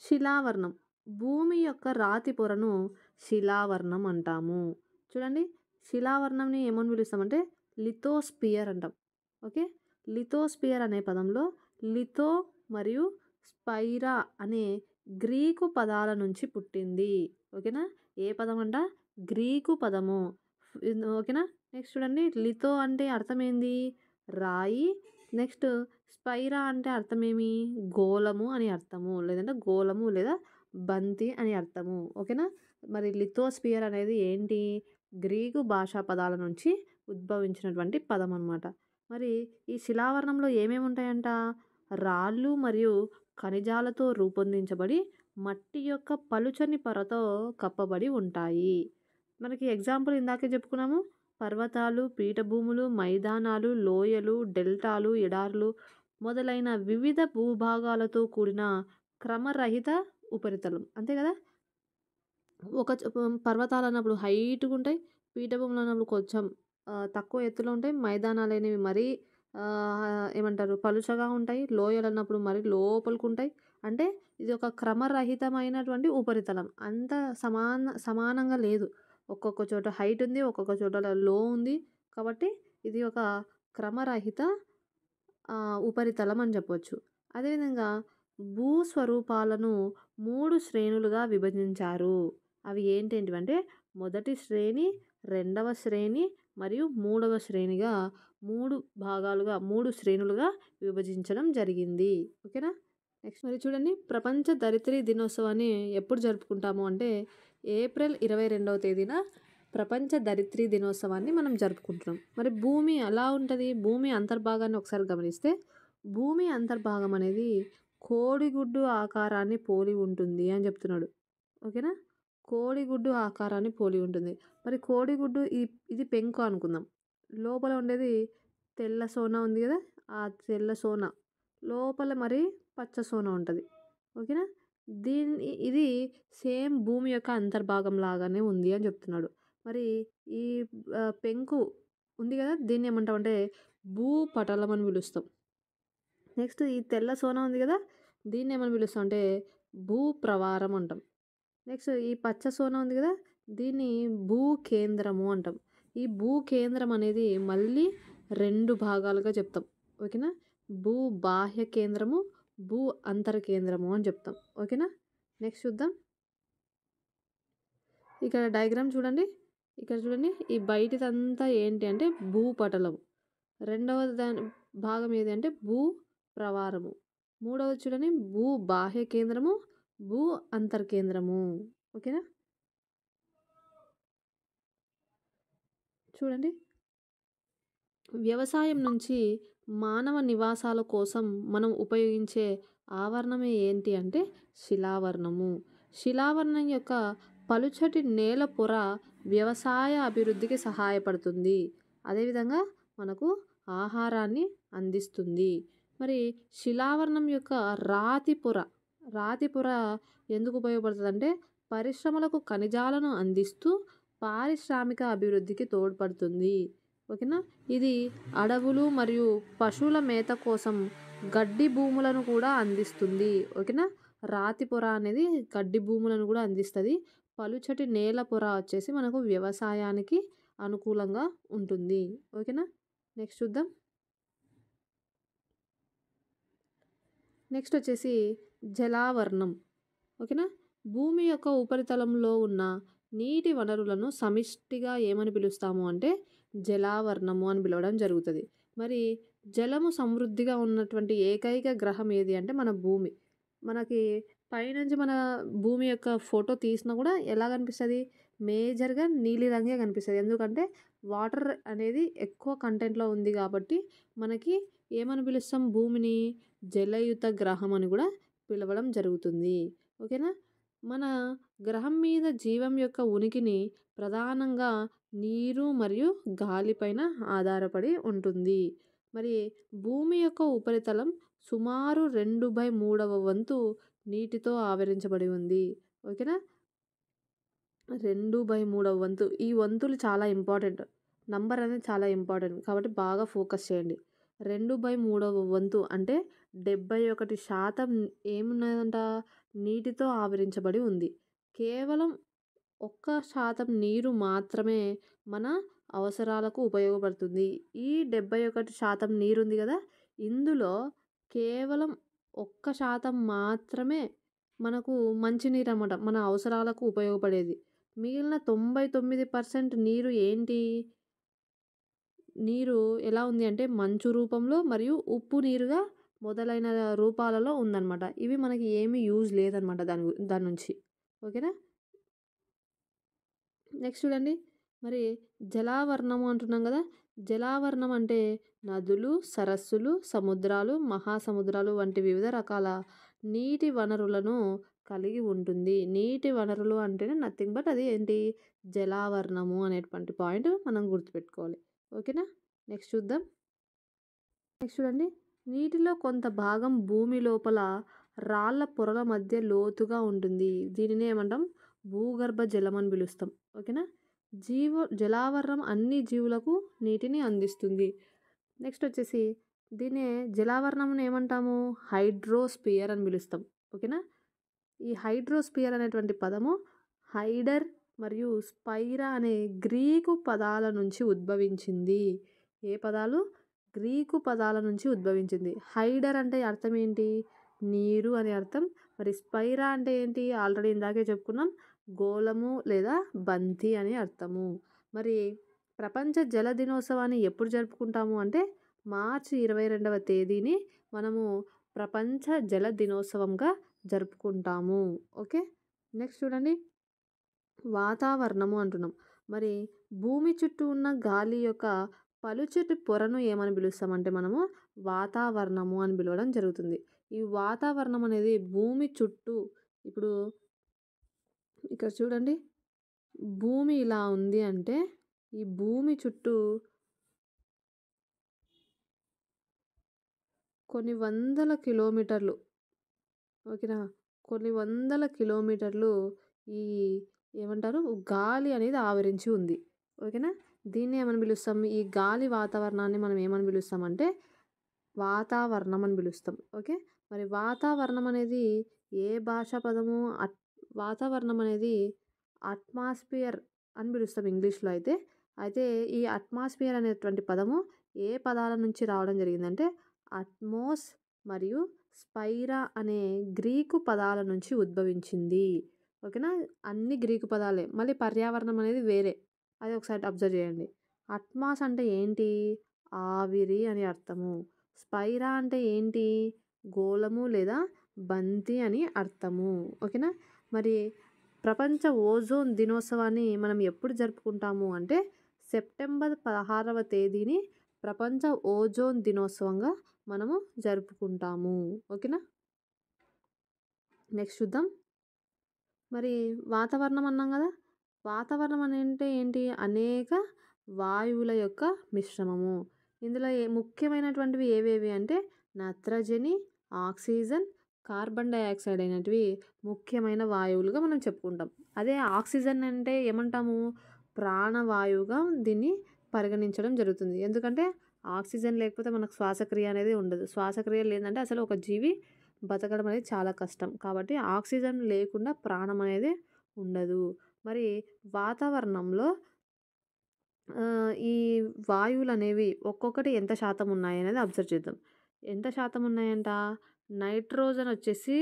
శిలావర్ణం. భూమి యొక్క రాతి పొరను శిలావర్ణం అంటాము. చూడండి శిలావర్ణంని ఏమని పిలుస్తామంటే లిథోస్పియర్ అంటాం. ఓకే. లిథోస్పియర్ అనే పదంలో లిథో మరియు స్పైరా అనే గ్రీకు పదాల నుంచి పుట్టింది. ఓకేనా. ఏ పదం అంట? గ్రీకు పదము. ఓకేనా. నెక్స్ట్ చూడండి లిథో అంటే అర్థం ఏంది? రాయి. నెక్స్ట్ స్పైరా అంటే అర్థమేమి? గోళము అని అర్థము. లేదంటే గోళము లేదా బంతి అని అర్థము. ఓకేనా. మరి లిథోస్పియర్ అనేది ఏంటి? గ్రీకు భాషా పదాల నుంచి ఉద్భవించినటువంటి పదం అన్నమాట. మరి ఈ శిలావరణంలో ఏమేమి ఉంటాయంట? రాళ్ళు మరియు ఖనిజాలతో రూపొందించబడి మట్టి యొక్క పలుచని పొరతో కప్పబడి ఉంటాయి. మనకి ఎగ్జాంపుల్ ఇందాకే చెప్పుకున్నాము. పర్వతాలు, పీఠభూములు, మైదానాలు, లోయలు, డెల్టాలు, ఎడారులు మొదలైన వివిధ భూభాగాలతో కూడిన క్రమరహిత ఉపరితలం. అంతే కదా. పర్వతాలు అన్నప్పుడు హైట్‌గా ఉంటాయి. పీఠభూములు అన్నప్పుడు కొంచెం తక్కువ ఎత్తులో ఉంటాయి. మైదానాలు అనేవి మరీ ఏమంటారు పలుచగా ఉంటాయి. లోయలు అన్నప్పుడు మరీ లోపలికుంటాయి. అంటే ఇది ఒక క్రమరహితమైనటువంటి ఉపరితలం. అంత సమానంగా లేదు. ఒక్కొక్క చోట హైట్ ఉంది. ఒక్కొక్క చోట లో ఉంది. కాబట్టి ఇది ఒక క్రమరహిత ఉపరితలం అని చెప్పొచ్చు. అదేవిధంగా భూస్వరూపాలను 3 శ్రేణులుగా విభజించారు. అవి ఏంటేంటివంటే మొదటి శ్రేణి, రెండవ శ్రేణి మరియు మూడవ శ్రేణిగా 3 భాగాలుగా 3 శ్రేణులుగా విభజించడం జరిగింది. ఓకేనా. నెక్స్ట్ మరి చూడండి ప్రపంచ ధరిత్రి దినోత్సవాన్ని ఎప్పుడు జరుపుకుంటాము అంటే ఏప్రిల్ 22వ తేదీన ప్రపంచ ధరిత్రి దినోత్సవాన్ని మనం జరుపుకుంటున్నాం. మరి భూమి ఎలా ఉంటుంది? భూమి అంతర్భాగాన్ని ఒకసారి గమనిస్తే భూమి అంతర్భాగం అనేది కోడిగుడ్డు ఆకారాన్ని పోలి ఉంటుంది అని చెప్తున్నాడు. ఓకేనా. కోడిగుడ్డు ఆకారాన్ని పోలి ఉంటుంది. మరి కోడిగుడ్డు ఇది పెంకు అనుకుందాం. లోపల ఉండేది తెల్ల సోన ఉంది కదా. ఆ తెల్ల సోన లోపల మరి పచ్చ సోన ఉంటుంది. ఓకేనా. ఇది సేమ్ భూమి యొక్క అంతర్భాగం లాగానే ఉంది అని చెప్తున్నాడు. మరి ఈ పెంకు ఉంది కదా. దీన్ని ఏమంటామంటే భూపటలం అని పిలుస్తాం. నెక్స్ట్ ఈ తెల్ల సోన ఉంది కదా. దీన్ని ఏమని పిలుస్తాం అంటే భూప్రవారం అంటాం. నెక్స్ట్ ఈ పచ్చ సోన ఉంది కదా. దీన్ని భూకేంద్రము అంటాం. ఈ భూకేంద్రం అనేది మళ్ళీ 2 భాగాలుగా చెప్తాం. ఓకేనా. భూ బాహ్య కేంద్రము, భూ అంతర కేంద్రము అని చెప్తాం. ఓకేనా. నెక్స్ట్ చూద్దాం. ఇక్కడ డయాగ్రామ్ చూడండి. ఇక్కడ చూడండి ఈ బయటిదంతా ఏంటి అంటే భూపటలం. రెండవ భాగం ఏది అంటే భూ ప్రవారము. మూడవది చూడండి భూ బాహ్య కేంద్రము, భూ అంతర్ కేంద్రము. ఓకేనా. చూడండి వ్యవసాయం నుంచి మానవ నివాసాల కోసం మనం ఉపయోగించే ఆవరణమే ఏంటి అంటే శిలావరణము. శిలావరణం యొక్క పలుచటి నేల పొర వ్యవసాయ అభివృద్ధికి సహాయపడుతుంది. అదేవిధంగా మనకు ఆహారాన్ని అందిస్తుంది. మరి శిలావరణం యొక్క రాతి పొర ఎందుకు ఉపయోగపడుతుంది అంటే పరిశ్రమలకు ఖనిజాలను అందిస్తూ పారిశ్రామిక అభివృద్ధికి తోడ్పడుతుంది. ఓకేనా. ఇది అడవులు మరియు పశువుల మేత కోసం గడ్డి భూములను కూడా అందిస్తుంది. ఓకేనా. రాతి పొర అనేది గడ్డి భూములను కూడా అందిస్తుంది. పలుచటి నేల పొర వచ్చేసి మనకు వ్యవసాయానికి అనుకూలంగా ఉంటుంది. ఓకేనా. నెక్స్ట్ చూద్దాం. నెక్స్ట్ వచ్చేసి జలావరణం. ఓకేనా. భూమి యొక్క ఉపరితలంలో ఉన్న నీటి వనరులను సమిష్టిగా ఏమని పిలుస్తాము అంటే జలావరణము అని పిలవడం జరుగుతుంది. మరి జలము సమృద్ధిగా ఉన్నటువంటి ఏకైక గ్రహం ఏది అంటే మన భూమి. మనకి పైనుంచి మన భూమి యొక్క ఫోటో తీసినా కూడా ఎలా కనిపిస్తుంది? మేజర్గా నీలిరంగే కనిపిస్తుంది. ఎందుకంటే వాటర్ అనేది ఎక్కువ కంటెంట్లో ఉంది కాబట్టి మనకి ఏమని పిలుస్తాం భూమిని? జలయుత గ్రహం అని కూడా పిలవడం జరుగుతుంది. ఓకేనా. మన గ్రహం మీద జీవం యొక్క ఉనికిని ప్రధానంగా నీరు మరియు గాలిపైన ఆధారపడి ఉంటుంది. మరి భూమి యొక్క ఉపరితలం సుమారు 2/3 వంతు నీటితో ఆవరించబడి ఉంది. ఓకేనా. 2/3 వంతు. ఈ వంతులు చాలా ఇంపార్టెంట్. నంబర్ అనేది చాలా ఇంపార్టెంట్ కాబట్టి బాగా ఫోకస్ చేయండి. 2/3 వంతు అంటే 71% ఏమున్నదంట నీటితో ఆవరించబడి ఉంది. కేవలం 1% నీరు మాత్రమే మన అవసరాలకు ఉపయోగపడుతుంది. ఈ 71% నీరుంది గదా! ఇందులో కేవలం 1% మాత్రమే మనకు మంచినీరనమాట. మన అవసరాలకు ఉపయోగపడేది. మిగిలిన 99% నీరు ఏంటి? నీరు ఎలా ఉంది అంటే మంచు రూపంలో మరియు ఉప్పు నీరుగా మొదలైన రూపాలలో ఉందనమాట. ఇవి మనకి ఏమి యూజ్ లేదనమాట దాని నుంచి. ఓకేనా? నెక్స్ట్ చూడండి. మరి జలావరణము అంటున్నాం గదా! జలావరణం అంటే నదులు, సరస్సులు, సముద్రాలు, మహాసముద్రాలు వంటి వివిధ రకాల నీటి వనరులను కలిగి ఉంటుంది. నీటి వనరులు అంటేనే నథింగ్ బట్ అది ఏంటి జలావరణము అనేటువంటి పాయింట్ మనం గుర్తుపెట్టుకోవాలి. ఓకేనా? నెక్స్ట్ చూద్దాం. నెక్స్ట్ చూడండి. నీటిలో కొంత భాగం భూమి లోపల రాళ్ళ పొరల మధ్య లోతుగా ఉంటుంది. దీనిని ఏమంటాం భూగర్భ జలం అని పిలుస్తాం. ఓకేనా? జలావరణం అన్ని జీవులకు నీటిని అందిస్తుంది. నెక్స్ట్ వచ్చేసి దీన్ని జలావరణంను ఏమంటాము హైడ్రోస్పియర్ అని పిలుస్తాం. ఓకేనా? ఈ హైడ్రోస్పియర్ అనేటువంటి పదము హైడర్ మరియు స్పైరా అనే గ్రీకు పదాల నుంచి ఉద్భవించింది. ఏ పదాలు? గ్రీకు పదాల నుంచి ఉద్భవించింది. హైడర్ అంటే అర్థం ఏంటి? నీరు అనే అర్థం. మరి స్పైరా అంటే ఏంటి? ఆల్రెడీ ఇందాకే చెప్పుకున్నాం గోళము లేదా బంతి అని అర్థము. మరి ప్రపంచ జల దినోత్సవాన్ని ఎప్పుడు జరుపుకుంటాము అంటే మార్చి 22వ తేదీని మనము ప్రపంచ జల దినోత్సవంగా జరుపుకుంటాము. ఓకే. నెక్స్ట్ చూడండి. వాతావరణము అంటున్నాం. మరి భూమి చుట్టూ ఉన్న గాలి యొక్క పలుచటి పొరను ఏమని పిలుస్తామంటే మనము వాతావరణము అని పిలవడం జరుగుతుంది. ఈ వాతావరణం అనేది భూమి చుట్టూ ఇప్పుడు ఇక్కడ చూడండి. భూమి ఇలా ఉంది అంటే ఈ భూమి చుట్టూ కొన్ని వందల కిలోమీటర్లు ఓకేనా? కొన్ని వందల కిలోమీటర్లు ఈ ఏమంటారు గాలి అనేది ఆవరించి ఉంది. ఓకేనా? దీన్ని ఏమని పిలుస్తాం? ఈ గాలి వాతావరణాన్ని మనం ఏమని పిలుస్తామంటే వాతావరణం అని పిలుస్తాం. ఓకే. మరి వాతావరణం అనేది ఏ భాషా పదము? వాతావరణం అనేది అట్మాస్ఫియర్ అని పిలుస్తాం ఇంగ్లీష్‌లో అయితే. అయితే ఈ అట్మాస్ఫియర్ అనేటువంటి పదము ఏ పదాల నుంచి రావడం జరిగిందంటే అట్మోస్ మరియు స్పైరా అనే గ్రీకు పదాల నుంచి ఉద్భవించింది. ఓకేనా? అన్ని గ్రీకు పదాలే. మళ్ళీ పర్యావరణం అనేది వేరే. అది ఒకసారి అబ్జర్వ్ చేయండి. అట్మాస్ అంటే ఏంటి? ఆవిరి అని అర్థము. స్పైరా అంటే ఏంటి? గోళము లేదా బంతి అని అర్థము. ఓకేనా? మరి ప్రపంచ ఓజోన్ దినోత్సవాన్ని మనం ఎప్పుడు జరుపుకుంటాము అంటే సెప్టెంబర్ 16వ తేదీని ప్రపంచ ఓజోన్ దినోత్సవంగా మనము జరుపుకుంటాము. ఓకేనా? నెక్స్ట్ చూద్దాం. మరి వాతావరణం అన్నాం కదా! వాతావరణం అంటే ఏంటి? అనేక వాయువుల యొక్క మిశ్రమము. ఇందులో ముఖ్యమైనటువంటివి ఏవేవి అంటే నత్రజని, ఆక్సిజన్, కార్బన్ డయాక్సైడ్ అయినటివి ముఖ్యమైన వాయువులుగా మనం చెప్పుకుంటాం. అదే ఆక్సిజన్ అంటే ఏమంటాము? ప్రాణవాయువుగా దీన్ని పరిగణించడం జరుగుతుంది. ఎందుకంటే ఆక్సిజన్ లేకపోతే మనకు శ్వాసక్రియ అనేది ఉండదు. శ్వాసక్రియ లేదంటే అసలు ఒక జీవి బతకడం అనేది చాలా కష్టం. కాబట్టి ఆక్సిజన్ లేకుండా ప్రాణం అనేది ఉండదు. మరి వాతావరణంలో ఈ వాయువులనేవి ఒక్కొక్కటి ఎంత శాతం ఉన్నాయనేది అబ్జర్వ్ చేద్దాం. ఎంత శాతం ఉన్నాయంట? నైట్రోజన్ వచ్చేసి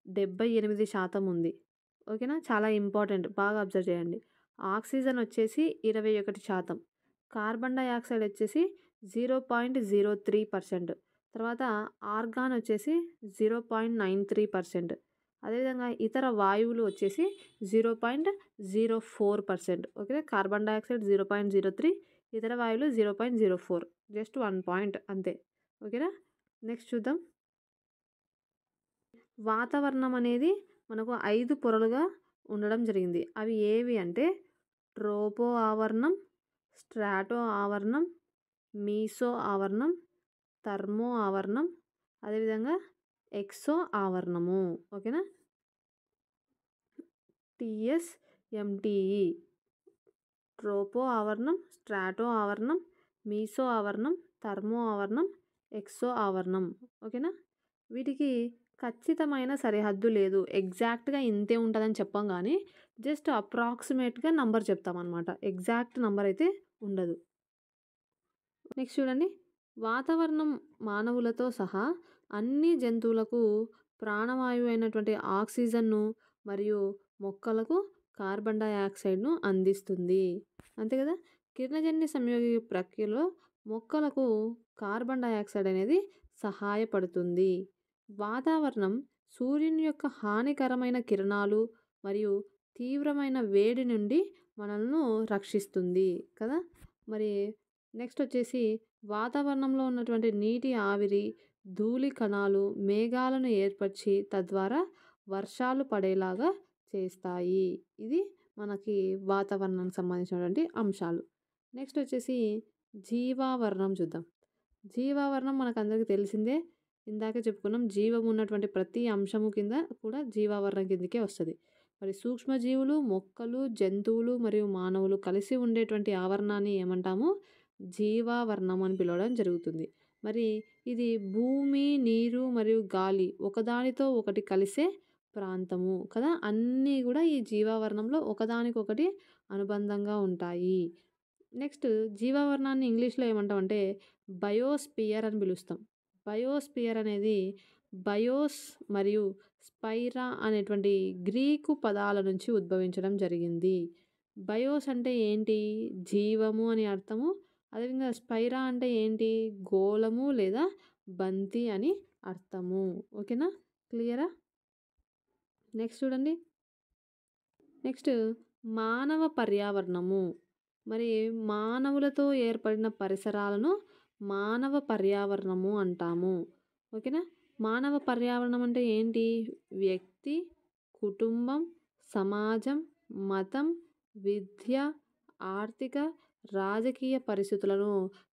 78% ఉంది. ఓకేనా? చాలా ఇంపార్టెంట్. బాగా అబ్జర్వ్ చేయండి. ఆక్సిజన్ వచ్చేసి 21%. కార్బన్ డయాక్సైడ్ వచ్చేసి 0.03%. తర్వాత ఆర్గాన్ వచ్చేసి 0.93%. అదేవిధంగా ఇతర వాయువులు వచ్చేసి 0.04%. ఓకే. కార్బన్ డయాక్సైడ్ 0.03, ఇతర వాయువులు 0.04. జస్ట్ 1 పాయింట్ అంతే. ఓకేనా? నెక్స్ట్ చూద్దాం. వాతావరణం అనేది మనకు 5 పొరలుగా ఉండడం జరిగింది. అవి ఏవి అంటే ట్రోపో ఆవరణం, స్ట్రాటో ఆవరణం, మీసో ఆవరణం, థర్మో ఆవరణం, అదేవిధంగా ఎక్సో ఆవరణము. ఓకేనా? TSMTE ట్రోపో ఆవరణం, స్ట్రాటో ఆవరణం, మీసో ఆవరణం, థర్మో ఆవరణం, ఎక్సో ఆవరణం. ఓకేనా? వీటికి ఖచ్చితమైన సరిహద్దు లేదు. ఎగ్జాక్ట్‌గా ఇంతే ఉంటదని చెప్పం గానీ, జస్ట్ అప్రాక్సిమేట్‌గా నంబర్ చెప్తామనమాట. ఎగ్జాక్ట్ నంబర్ అయితే ఉండదు. నెక్స్ట్ చూడండి. వాతావరణం మానవులతో సహా అన్ని జంతువులకు ప్రాణవాయువు అయినటువంటి ఆక్సిజన్‌ను మరియు మొక్కలకు కార్బన్ డయాక్సైడ్‌ను అందిస్తుంది. అంతే కదా! కిరణజన్య సంయోగి ప్రక్రియలో మొక్కలకు కార్బన్ డయాక్సైడ్ అనేది సహాయపడుతుంది. వాతావరణం సూర్యుని యొక్క హానికరమైన కిరణాలు మరియు తీవ్రమైన వేడి నుండి మనల్ని రక్షిస్తుంది కదా! మరి నెక్స్ట్ వచ్చేసి వాతావరణంలో ఉన్నటువంటి నీటి ఆవిరి, ధూళి కణాలు మేఘాలను ఏర్పరిచి తద్వారా వర్షాలు పడేలాగా చేస్తాయి. ఇది మనకి వాతావరణానికి సంబంధించినటువంటి అంశాలు. నెక్స్ట్ వచ్చేసి జీవావరణం చూద్దాం. జీవావరణం మనకందరికీ తెలిసిందే. ఇందాకే చెప్పుకున్నాం. జీవం ఉన్నటువంటి ప్రతి అంశము కింద కూడా జీవావరణం కిందకే వస్తది. మరి సూక్ష్మజీవులు, మొక్కలు, జంతువులు మరియు మానవులు కలిసి ఉండేటువంటి ఆవరణాన్ని ఏమంటాము? జీవావరణం అని పిలవడం జరుగుతుంది. మరి ఇది భూమి, నీరు మరియు గాలి ఒకదానితో ఒకటి కలిసే ప్రాంతము కదా! అన్నీ గూడా ఈ జీవావరణంలో ఒకదానికొకటి అనుబంధంగా ఉంటాయి. నెక్స్ట్ జీవావరణాన్ని ఇంగ్లీష్‌లో ఏమంటామంటే బయోస్పియర్ అని పిలుస్తాం. బయోస్పియర్ అనేది బయోస్ మరియు స్పైరా అనేటువంటి గ్రీకు పదాల నుంచి ఉద్భవించడం జరిగింది. బయోస్ అంటే ఏంటి? జీవము అని అర్థము. అదేవిధంగా స్పైరా అంటే ఏంటి? గోళము లేదా బంతి అని అర్థము. ఓకేనా? క్లియరా? నెక్స్ట్ చూడండి. నెక్స్ట్ మానవ పర్యావరణము. మరి మానవులతో ఏర్పడిన పరిసరాలను మానవ పర్యావరణము అంటాము. ఓకేనా? మానవ పర్యావరణం అంటే ఏంటి? వ్యక్తి, కుటుంబం, సమాజం, మతం, విద్య, ఆర్థిక, రాజకీయ పరిస్థితులను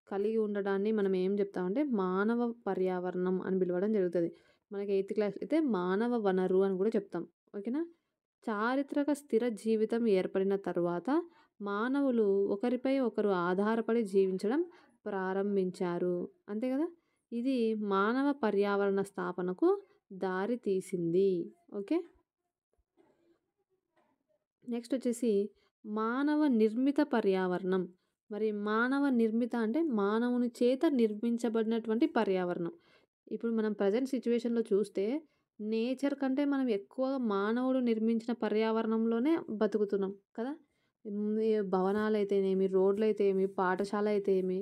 కలిగి ఉండడాన్ని మనం ఏం చెప్తామంటే మానవ పర్యావరణం అని పిలవడం జరుగుతది. మనకి 8థ్ క్లాస్ అయితే మానవ వనరు అని కూడా చెప్తాం. ఓకేనా? చారిత్రక స్థిర జీవితం ఏర్పడిన తరువాత మానవులు ఒకరిపై ఒకరు ఆధారపడి జీవించడం ప్రారంభించారు. అంతే కదా! ఇది మానవ పర్యావరణ స్థాపనకు దారి తీసింది. ఓకే. నెక్స్ట్ వచ్చేసి మానవ నిర్మిత పర్యావరణం. మరి మానవ నిర్మిత అంటే మానవుని చేత నిర్మించబడినటువంటి పర్యావరణం. ఇప్పుడు మనం ప్రజెంట్ సిట్యుయేషన్‌లో చూస్తే నేచర్ కంటే మనం ఎక్కువగా మానవుడు నిర్మించిన పర్యావరణంలోనే బతుకుతున్నాం కదా! ఈ భవనాలైతేనేమి, రోడ్లయితేమి, పాఠశాల అయితే ఏమి,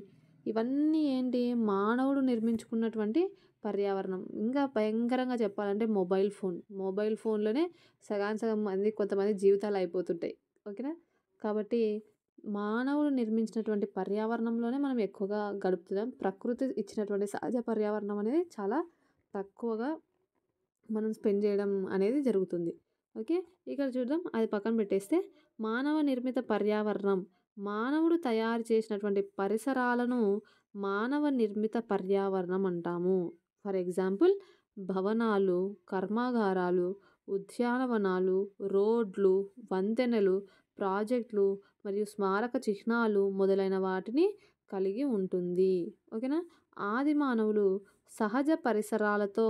ఇవన్నీ ఏంటి మానవుడు నిర్మించుకున్నటువంటి పర్యావరణం. ఇంకా భయంకరంగా చెప్పాలంటే మొబైల్ ఫోన్. మొబైల్ ఫోన్‌లోనే సగానికి సగం మంది కొంతమంది జీవితాలు అయిపోతుంటాయి. ఓకేనా? కాబట్టి మానవుడు నిర్మించినటువంటి పర్యావరణంలోనే మనం ఎక్కువగా గడుపుతున్నాం. ప్రకృతి ఇచ్చినటువంటి సహజ పర్యావరణం అనేది చాలా తక్కువగా మనం స్పెండ్ చేయడం అనేది జరుగుతుంది. ఓకే. ఇక్కడ చూద్దాం అది పక్కన పెట్టేస్తే మానవ నిర్మిత పర్యావరణం. మానవుడు తయారు చేసినటువంటి పరిసరాలను మానవ నిర్మిత పర్యావరణం అంటాము. ఫర్ ఎగ్జాంపుల్ భవనాలు, కర్మాగారాలు, ఉద్యానవనాలు, రోడ్లు, వంతెనలు, ప్రాజెక్టులు మరియు స్మారక చిహ్నాలు మొదలైన వాటిని కలిగి ఉంటుంది. ఓకేనా? ఆది మానవులు సహజ పరిసరాలతో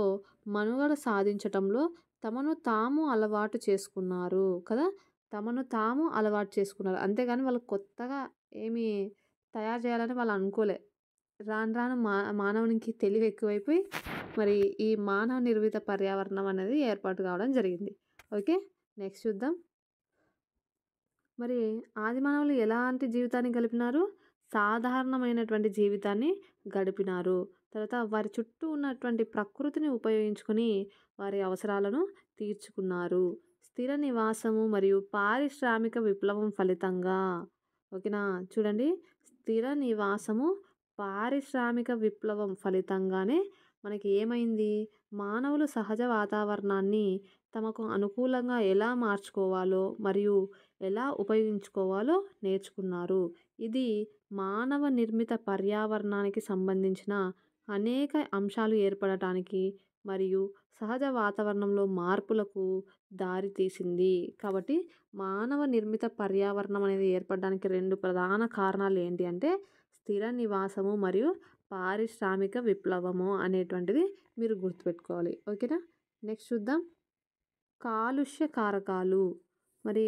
మనుగడ సాధించటంలో తమను తాము అలవాటు చేసుకున్నారు కదా! తమను తాము అలవాటు చేసుకున్నారు. అంతేగాని వాళ్ళు కొత్తగా ఏమి తయారు చేయాలని వాళ్ళు అనుకోలే. రాను రాను మానవునికి తెలివి ఎక్కువైపోయి మరి ఈ మానవ నిర్మిత పర్యావరణం అనేది ఏర్పాటు కావడం జరిగింది. ఓకే. నెక్స్ట్ చూద్దాం. మరి ఆది మానవులు ఎలాంటి జీవితాన్ని గడిపినారు? సాధారణమైనటువంటి జీవితాన్ని గడిపినారు. తర్వాత వారి చుట్టూ ఉన్నటువంటి ప్రకృతిని ఉపయోగించుకొని వారి అవసరాలను తీర్చుకున్నారు. స్థిర నివాసము మరియు పారిశ్రామిక విప్లవం ఫలితంగా ఓకేనా? చూడండి. స్థిర నివాసము, పారిశ్రామిక విప్లవం ఫలితంగానే మనకి ఏమైంది? మానవులు సహజ వాతావరణాన్ని తమకు అనుకూలంగా ఎలా మార్చుకోవాలో మరియు ఎలా ఉపయోగించుకోవాలో నేర్చుకున్నారు. ఇది మానవ నిర్మిత పర్యావరణానికి సంబంధించిన అనేక అంశాలు ఏర్పడటానికి మరియు సహజ వాతావరణంలో మార్పులకు దారితీసింది. కాబట్టి మానవ నిర్మిత పర్యావరణం అనేది ఏర్పడడానికి 2 ప్రధాన కారణాలు ఏంటి అంటే స్థిర నివాసము మరియు పారిశ్రామిక విప్లవము అనేటువంటిది మీరు గుర్తుపెట్టుకోవాలి. ఓకేనా? నెక్స్ట్ చూద్దాం. కాలుష్య కారకాలు. మరి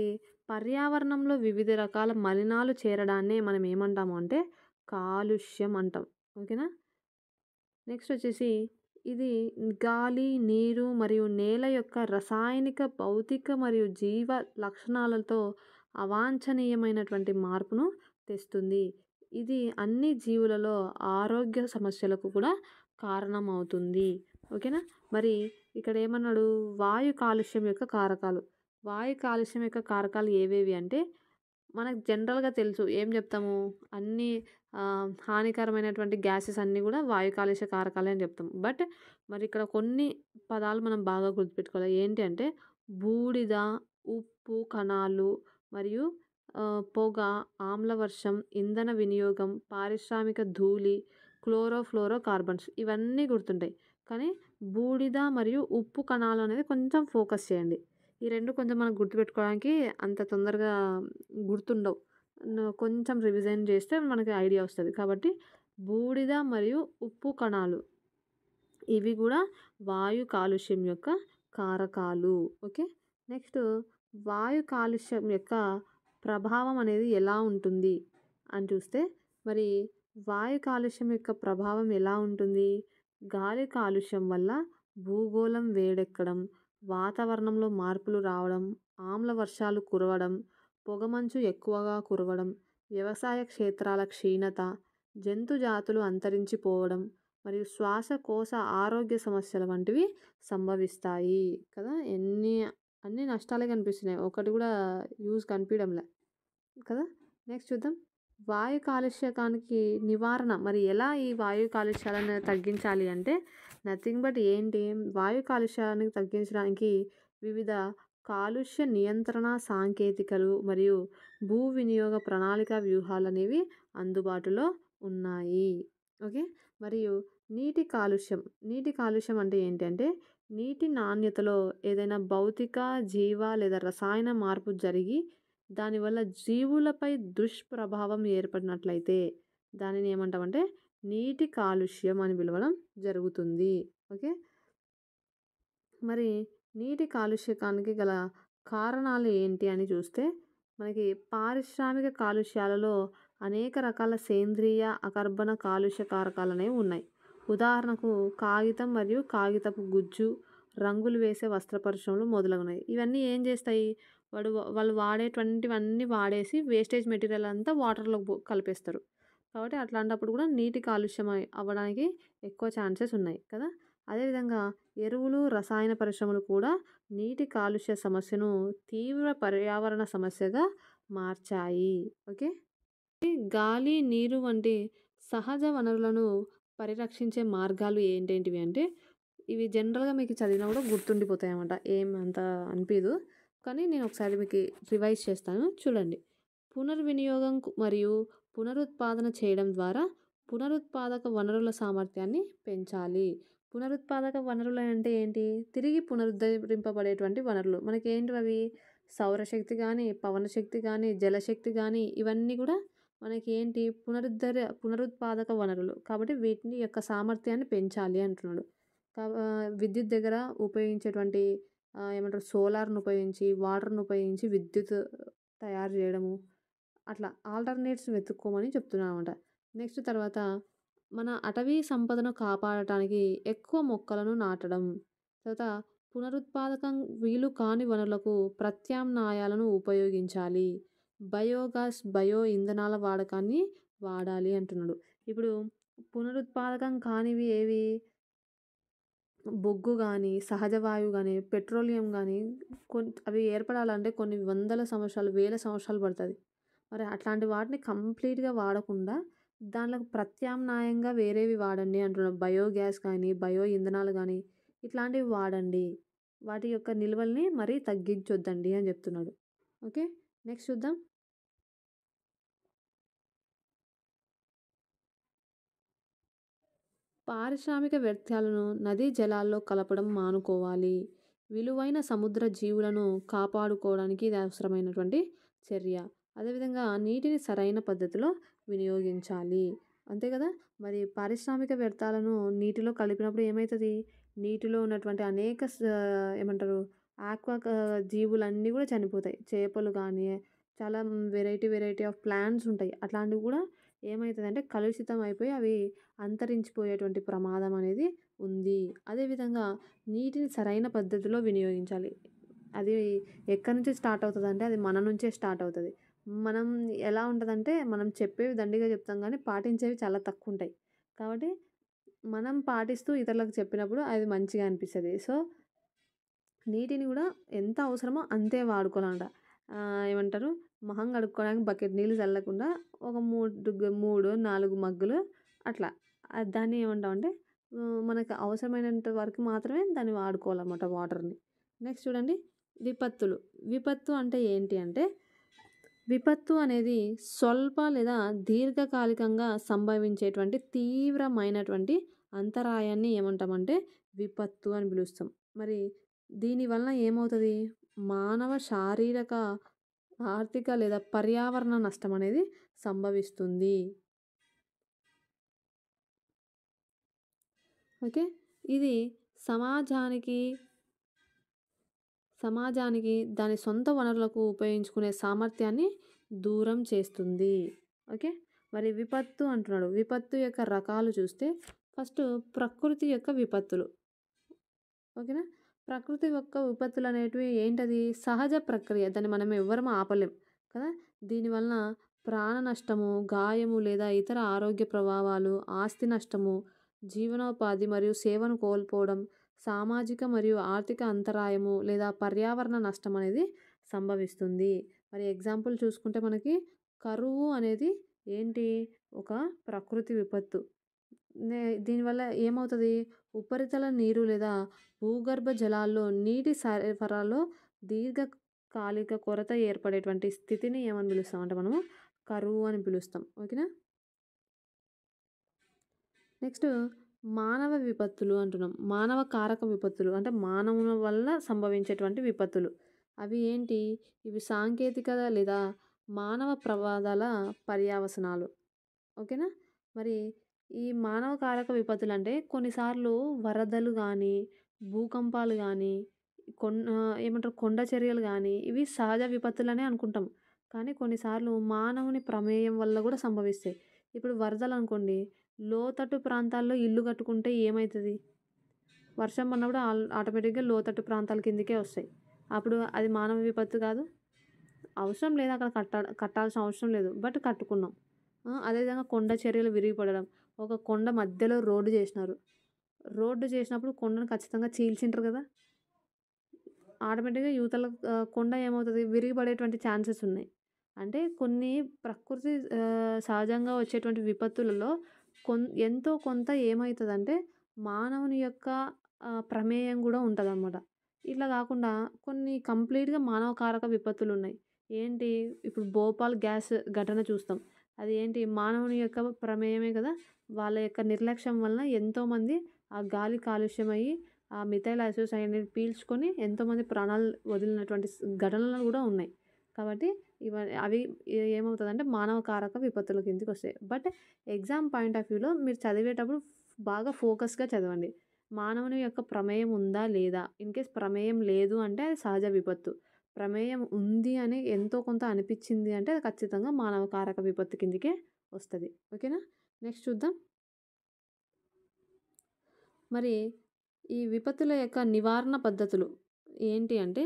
పర్యావరణంలో వివిధ రకాల మలినాలు చేరడాన్నే మనం ఏమంటాము అంటే కాలుష్యం అంటాం. ఓకేనా? నెక్స్ట్ వచ్చేసి ఇది గాలి, నీరు మరియు నేల యొక్క రసాయనిక, భౌతిక మరియు జీవ లక్షణాలతో అవాంఛనీయమైనటువంటి మార్పును తెస్తుంది. ఇది అన్ని జీవులలో ఆరోగ్య సమస్యలకు కూడా కారణమవుతుంది. ఓకేనా? మరి ఇక్కడ ఏమన్నాడు? వాయు కాలుష్యం యొక్క కారకాలు. వాయు కాలుష్యం యొక్క కారకాలు ఏవేవి అంటే మనకు జనరల్‌గా తెలుసు. ఏం చెప్తాము? అన్నీ హానికరమైనటువంటి గ్యాసెస్ అన్నీ కూడా వాయు కాలుష్య కారకాలే అని చెప్తాం. బట్ మరి ఇక్కడ కొన్ని పదాలు మనం బాగా గుర్తుపెట్టుకోవాలి. ఏంటి అంటే బూడిద, ఉప్పు కణాలు మరియు పొగ, ఆమ్లవర్షం, ఇంధన వినియోగం, పారిశ్రామిక ధూళి, క్లోరోఫ్లోరో కార్బన్స్ ఇవన్నీ గుర్తుంటాయి. కానీ బూడిద మరియు ఉప్పు కణాలు అనేది కొంచెం ఫోకస్ చేయండి. ఈ 2 కొంచెం మనం గుర్తుపెట్టుకోవడానికి అంత తొందరగా గుర్తుండవు. కొంచెం రివిజన్ చేస్తే మనకి ఐడియా వస్తది. కాబట్టి బూడిద మరియు ఉప్పు కణాలు ఇవి కూడా వాయు కాలుష్యం యొక్క కారకాలు. ఓకే. నెక్స్ట్ వాయు కాలుష్యం యొక్క ప్రభావం అనేది ఎలా ఉంటుంది అని చూస్తే మరి వాయు కాలుష్యం యొక్క ప్రభావం ఎలా ఉంటుంది? గాలి కాలుష్యం వల్ల భూగోళం వేడెక్కడం, వాతావరణంలో మార్పులు రావడం, ఆమ్ల వర్షాలు కురవడం, పొగమంచు ఎక్కువగా కురవడం, వ్యవసాయ క్షేత్రాల క్షీణత, జంతు జాతులు అంతరించిపోవడం మరియు శ్వాసకోశ ఆరోగ్య సమస్యల వంటివి సంభవిస్తాయి కదా. అన్ని నష్టాలే కనిపిస్తున్నాయి. ఒకటి కూడా యూజ్ కనిపించడంలే కదా. నెక్స్ట్ చూద్దాం. వాయు కాలుష్యకానికి నివారణ. మరి ఎలా ఈ వాయు కాలుష్యాలను తగ్గించాలి అంటే నథింగ్ బట్ ఏంటి? వాయు కాలుష్యాన్ని తగ్గించడానికి వివిధ కాలుష్య నియంత్రణ సాంకేతికలు మరియు భూ వినియోగ ప్రణాళిక వ్యూహాలు అనేవి అందుబాటులో ఉన్నాయి. ఓకే. మరియు నీటి కాలుష్యం. నీటి కాలుష్యం అంటే ఏంటంటే నీటి నాణ్యతలో ఏదైనా భౌతిక, జీవ లేదా రసాయన మార్పు జరిగి దానివల్ల జీవులపై దుష్ప్రభావం ఏర్పడినట్లయితే దానిని ఏమంటామంటే నీటి కాలుష్యం అని పిలవడం జరుగుతుంది. ఓకే. మరి నీటి కాలుష్యకానికి గల కారణాలు ఏంటి అని చూస్తే మనకి పారిశ్రామిక కాలుష్యాలలో అనేక రకాల సేంద్రియ, అకర్బన కాలుష్య కారకాలు అనేవి ఉన్నాయి. ఉదాహరణకు కాగితం మరియు కాగితపు గుజ్జు, రంగులు వేసే వస్త్ర పరిశ్రమలు మొదలగునవి. ఇవన్నీ ఏం చేస్తాయి? వాళ్ళు వాడేటువంటివన్నీ వాడేసి వేస్టేజ్ మెటీరియల్ అంతా వాటర్‌లో కలిపేస్తారు. కాబట్టి అట్లాంటప్పుడు కూడా నీటి కాలుష్యం అవ్వడానికి ఎక్కువ ఛాన్సెస్ ఉన్నాయి కదా. అదేవిధంగా ఎరువులు, రసాయన పరిశ్రమలు కూడా నీటి కాలుష్య సమస్యను తీవ్ర పర్యావరణ సమస్యగా మార్చాయి. ఓకే. గాలి, నీరు వంటి సహజ వనరులను పరిరక్షించే మార్గాలు ఏంటేంటివి అంటే ఇవి జనరల్‌గా మీకు చదివినా కూడా గుర్తుండిపోతాయన్నమాట. ఏం అంత అనిపియదు. కానీ నేను ఒకసారి మీకు రివైజ్ చేస్తాను చూడండి. పునర్వినియోగం మరియు పునరుత్పాదన చేయడం ద్వారా పునరుత్పాదక వనరుల సామర్థ్యాన్ని పెంచాలి. పునరుత్పాదక వనరులు అంటే ఏంటి? తిరిగి పునరుద్ధరింపబడేటువంటి వనరులు. మనకేంటివి అవి? సౌరశక్తి గానీ, పవన శక్తి గానీ, జలశక్తి గానీ ఇవన్నీ కూడా మనకి ఏంటి? పునరుత్పాదక వనరులు. కాబట్టి వీటిని యొక్క సామర్థ్యాన్ని పెంచాలి అంటున్నాడు. విద్యుత్ దగ్గర ఉపయోగించేటువంటి ఏమంటారు సోలార్‌ని ఉపయోగించి, వాటర్‌ని ఉపయోగించి విద్యుత్ తయారు చేయడము. అట్లా ఆల్టర్‌నేట్స్ వెతుక్కోమని చెప్తున్నానన్నమాట. నెక్స్ట్ తర్వాత మన అటవీ సంపదను కాపాడటానికి ఎక్కువ మొక్కలను నాటడం. తర్వాత పునరుత్పాదకం వీలు కాని వనరులకు ప్రత్యామ్నాయాలను ఉపయోగించాలి. బయోగాస్, బయో ఇంధనాల వాడకాన్ని వాడాలి అంటున్నాడు. ఇప్పుడు పునరుత్పాదకం కానివి ఏవి? బొగ్గు గానీ, సహజ వాయువు గానీ, పెట్రోలియం గానీ అవి ఏర్పడాలంటే కొన్ని వందల సంవత్సరాలు, వేల సంవత్సరాలు పడతది. మరి అట్లాంటి వాటిని కంప్లీట్‌గా వాడకుండా దాంట్లకు ప్రత్యామ్నాయంగా వేరేవి వాడండి అంటున్నాడు. బయోగ్యాస్ కానీ, బయో ఇంధనాలు గానీ ఇట్లాంటివి వాడండి. వాటి యొక్క నిల్వల్ని మరీ తగ్గించొద్దండి అని చెప్తున్నాడు. ఓకే. నెక్స్ట్ చూద్దాం. పారిశ్రామిక వ్యర్థాలను నదీ జలాల్లో కలపడం మానుకోవాలి. విలువైన సముద్ర జీవులను కాపాడుకోవడానికి ఇది అవసరమైనటువంటి చర్య. అదేవిధంగా నీటిని సరైన పద్ధతిలో వినియోగించాలి. అంతే కదా! మరి పారిశ్రామిక వ్యర్థాలను నీటిలో కలిపినప్పుడు ఏమైతది? నీటిలో ఉన్నటువంటి అనేక ఏమంటారు జీవులన్నీ గూడా చనిపోతాయి. చేపలు గానీ, చాలా వెరైటీ ఆఫ్ ప్లాంట్స్ ఉంటాయి. అట్లాంటివి గూడా ఏమైతదంటే కలుషితం అయిపోయి అవి అంతరించిపోయేటువంటి ప్రమాదం అనేది ఉంది. అదేవిధంగా నీటిని సరైన పద్ధతిలో వినియోగించాలి. అది ఎక్కడి నుంచి స్టార్ట్ అవుతదంటే అది మన నుంచే స్టార్ట్ అవుతది. మనం ఎలా ఉంటదంటే మనం చెప్పేవి దండిగా చెప్తాం గానీ పాటించేవి చాలా తక్కువుంటాయి. కాబట్టి మనం పాటిస్తూ ఇతరులకు చెప్పినప్పుడు అది మంచిగా అనిపిస్తది. సో, నీటిని గూడా ఎంత అవసరమో అంతే వాడుకోవాలంట. ఏమంటారు మొహం కడుక్కోవడానికి బకెట్ నీళ్ళు చల్లకుండా ఒక 4 మగ్గులు అట్లా. దాన్ని ఏమంటామంటే మనకు అవసరమైనంత వరకు మాత్రమే దాన్ని వాడుకోవాలన్నమాట వాటర్‌ని. నెక్స్ట్ చూడండి విపత్తులు. విపత్తు అంటే ఏంటి అంటే విపత్తు అనేది స్వల్ప లేదా దీర్ఘకాలికంగా సంభవించేటువంటి తీవ్రమైనటువంటి అంతరాయాన్ని ఏమంటామంటే విపత్తు అని పిలుస్తాం. మరి దీని వలన ఏమవుతది? మానవ శారీరక, ఆర్థిక లేదా పర్యావరణ నష్టం అనేది సంభవిస్తుంది. ఓకే. ఇది సమాజానికి సమాజానికి దాని సొంత వనరులకు ఉపయోగించుకునే సామర్థ్యాన్ని దూరం చేస్తుంది. ఓకే. మరి విపత్తు అంటున్నాడు. విపత్తు యొక్క రకాలు చూస్తే ఫస్టు ప్రకృతి యొక్క విపత్తులు. ఓకేనా. ప్రకృతి యొక్క విపత్తులనేటివి ఏంటది? సహజ ప్రక్రియ. దాన్ని మనం ఎవ్వరం ఆపలేం కదా! దీనివలన ప్రాణ నష్టము, గాయము లేదా ఇతర ఆరోగ్య ప్రభావాలు, ఆస్తి నష్టము, జీవనోపాధి మరియు సేవను కోల్పోవడం, సామాజిక మరియు ఆర్థిక అంతరాయము లేదా పర్యావరణ నష్టం అనేది సంభవిస్తుంది. మరి ఎగ్జాంపుల్ చూసుకుంటే మనకి కరువు అనేది ఏంటి? ఒక ప్రకృతి విపత్తు. దీనివల్ల ఏమవుతది? ఉపరితల నీరు లేదా భూగర్భ జలాల్లో నీటి సరఫరాలో దీర్ఘకాలిక కొరత ఏర్పడేటువంటి స్థితిని ఏమని పిలుస్తామంటే మనము కరువు అని పిలుస్తాం. ఓకేనా. నెక్స్ట్ మానవ విపత్తులు అంటున్నాం. మానవ కారక విపత్తులు అంటే మానవుల వల్ల సంభవించేటువంటి విపత్తులు. అవి ఏంటి? ఇవి సాంకేతికత లేదా మానవ ప్రమాదాల పర్యవసనాలు. ఓకేనా. మరి ఈ మానవ కారక విపత్తులంటే కొన్నిసార్లు వరదలు గానీ, భూకంపాలు గానీ, ఏమంటారు కొండ చర్యలు గానీ ఇవి సహజ విపత్తులనే అనుకుంటాం. కానీ కొన్నిసార్లు మానవుని ప్రమేయం వల్ల గూడా సంభవిస్తాయి. ఇప్పుడు వరదలనుకోండి, లోతట్టు ప్రాంతాల్లో ఇల్లు కట్టుకుంటే ఏమైతది? వర్షం పడినప్పుడు ఆటోమేటిక్‌గా లోతట్టు ప్రాంతాల కిందకే వస్తాయి. అప్పుడు అది మానవ విపత్తు కాదు? అవసరం లేదు అక్కడ కట్టాల్సిన అవసరం లేదు. బట్ కట్టుకున్నాం. అదేవిధంగా కొండ చర్యలు విరిగిపడడం. ఒక కొండ మధ్యలో రోడ్డు చేసినారు. రోడ్డు చేసినప్పుడు కొండను ఖచ్చితంగా చీల్చింటారు కదా! ఆటోమేటిక్‌గా యువతల కొండ ఏమవుతది? విరిగిపడేటువంటి ఛాన్సెస్ ఉన్నాయి. అంటే కొన్ని ప్రకృతి సహజంగా వచ్చేటువంటి విపత్తులలో ఎంతో కొంత ఏమైతదంటే మానవుని యొక్క ప్రమేయం గూడా ఉంటదనమాట. ఇట్లా గాకుండా కొన్ని కంప్లీట్‌గా మానవ కారక విపత్తులున్నాయి. ఏంటి? ఇప్పుడు భోపాల్ గ్యాస్ ఘటన చూస్తాం. అది ఏంటి? మానవుని యొక్క ప్రమేయమే కదా! వాళ్ళ యొక్క నిర్లక్ష్యం వలన ఎంతోమంది ఆ గాలి కాలుష్యమయ్యి, ఆ మిథైల్ ఐసోసైనైడ్ పీల్చుకొని ఎంతోమంది ప్రాణాలు వదిలినటువంటి ఘటనలు గూడా ఉన్నాయి. కాబట్టి అవి ఏమవుతదంటే మానవ కారక విపత్తుల కిందకొస్తాయి. బట్ ఎగ్జామ్ పాయింట్ ఆఫ్ వ్యూలో మీరు చదివేటప్పుడు బాగా ఫోకస్‌గా చదవండి. మానవుని యొక్క ప్రమేయం ఉందా? లేదా? ఇన్‌కేస్ ప్రమేయం లేదు అంటే అది సహజ విపత్తు. ప్రమేయం ఉంది అని ఎంతో కొంత అనిపిచ్చింది అంటే అది ఖచ్చితంగా మానవ కారక విపత్తు కిందకే వస్తది. ఓకేనా. నెక్స్ట్ చూద్దాం. మరి ఈ విపత్తుల యొక్క నివారణ పద్ధతులు ఏంటి అంటే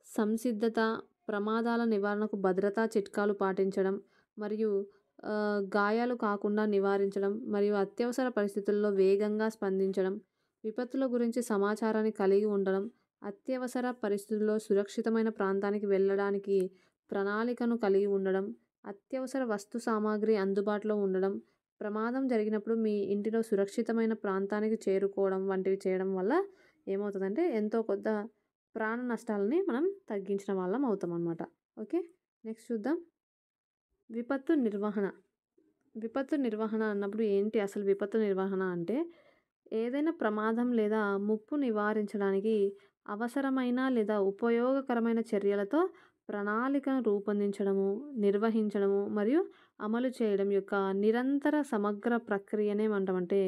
సంసిద్ధత, ప్రమాదాల నివారణకు భద్రతా చిట్కాలు పాటించడం, మరియు గాయాలు కాకుండా నివారించడం, మరియు అత్యవసర పరిస్థితుల్లో వేగంగా స్పందించడం, విపత్తుల గురించి సమాచారాన్ని కలిగి ఉండడం, అత్యవసర పరిస్థితుల్లో సురక్షితమైన ప్రాంతానికి వెళ్ళడానికి ప్రణాళికను కలిగి ఉండడం, అత్యవసర వస్తు సామాగ్రి అందుబాటులో ఉండడం, ప్రమాదం జరిగినప్పుడు మీ ఇంటిలో సురక్షితమైన ప్రాంతానికి చేరుకోవడం వంటివి చేయడం వల్ల ఏమవుతదంటే ఎంతో కొంత ప్రాణ నష్టాలని మనం తగ్గించిన వాళ్ళం అవుతామనమాట. ఓకే. నెక్స్ట్ చూద్దాం. విపత్తు నిర్వహణ. విపత్తు నిర్వహణ అన్నప్పుడు ఏంటి అసలు విపత్తు నిర్వహణ అంటే ఏదైనా ప్రమాదం లేదా ముప్పు నివారించడానికి అవసరమైన లేదా ఉపయోగకరమైన చర్యలతో ప్రణాళికను రూపొందించడము, నిర్వహించడము మరియు అమలు చేయడం యొక్క నిరంతర సమగ్ర ప్రక్రియనే ఏమంటామంటే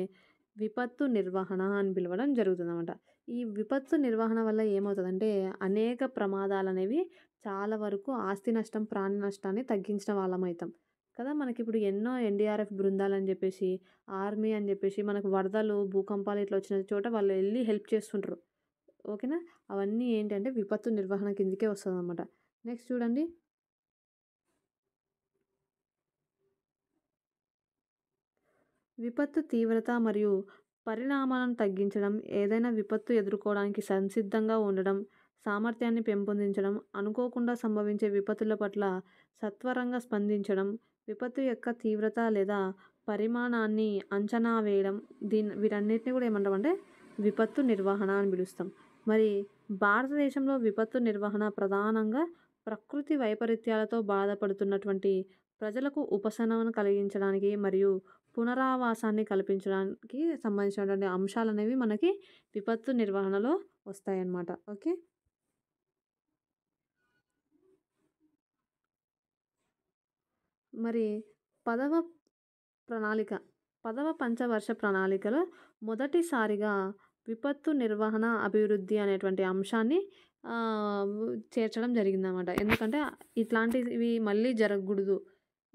విపత్తు నిర్వహణ అని పిలవడం జరుగుతుందనమాట. ఈ విపత్తు నిర్వహణ వల్ల ఏమవుతదంటే అనేక ప్రమాదాలనేవి చాలా వరకు ఆస్తి నష్టం, ప్రాణ నష్టాన్ని తగ్గించిన వాళ్ళమైతాం. కదా! మనకిప్పుడు ఎన్నో ఎన్‌డీఆర్‌ఎఫ్ బృందాలని జెప్పేసి, ఆర్మీ అని జెప్పేసి మనకు వరదలు, భూకంపాలు ఇట్లా వచ్చిన చోట వాళ్ళు ఎళ్లి హెల్ప్ చేస్తుంటరు. ఓకేనా? అవన్నీ ఏంటంటే విపత్తు నిర్వహణ కిందకే వస్తదనమాట. నెక్స్ట్ చూడండి. విపత్తు తీవ్రత మరియు పరిణామాలను తగ్గించడం, ఏదైనా విపత్తు ఎదుర్కోవడానికి సంసిద్ధంగా ఉండడం, సామర్థ్యాన్ని పెంపొందించడం, అనుకోకుండా సంభవించే విపత్తుల పట్ల సత్వరంగా స్పందించడం, విపత్తు యొక్క తీవ్రత లేదా పరిమాణాన్ని అంచనా వేయడం, వీటన్నిటిని కూడా ఏమంటామంటే విపత్తు నిర్వహణ అని పిలుస్తాం. మరి భారతదేశంలో విపత్తు నిర్వహణ ప్రధానంగా ప్రకృతి వైపరీత్యాలతో బాధపడుతున్నటువంటి ప్రజలకు ఉపశమనం కలిగించడానికి మరియు పునరావాసాన్ని కల్పించడానికి సంబంధించినటువంటి అంశాలనేవి మనకి విపత్తు నిర్వహణలో వస్తాయన్నమాట. ఓకే. మరి పదవ ప్రణాళిక, పదవ పంచవర్ష ప్రణాళికలో మొదటిసారిగా విపత్తు నిర్వహణ అభివృద్ధి అనేటువంటి అంశాన్ని ఆహ్, చేర్చడం జరిగిందనమాట. ఎందుకంటే ఇట్లాంటివి మళ్ళీ జరగకూడదు.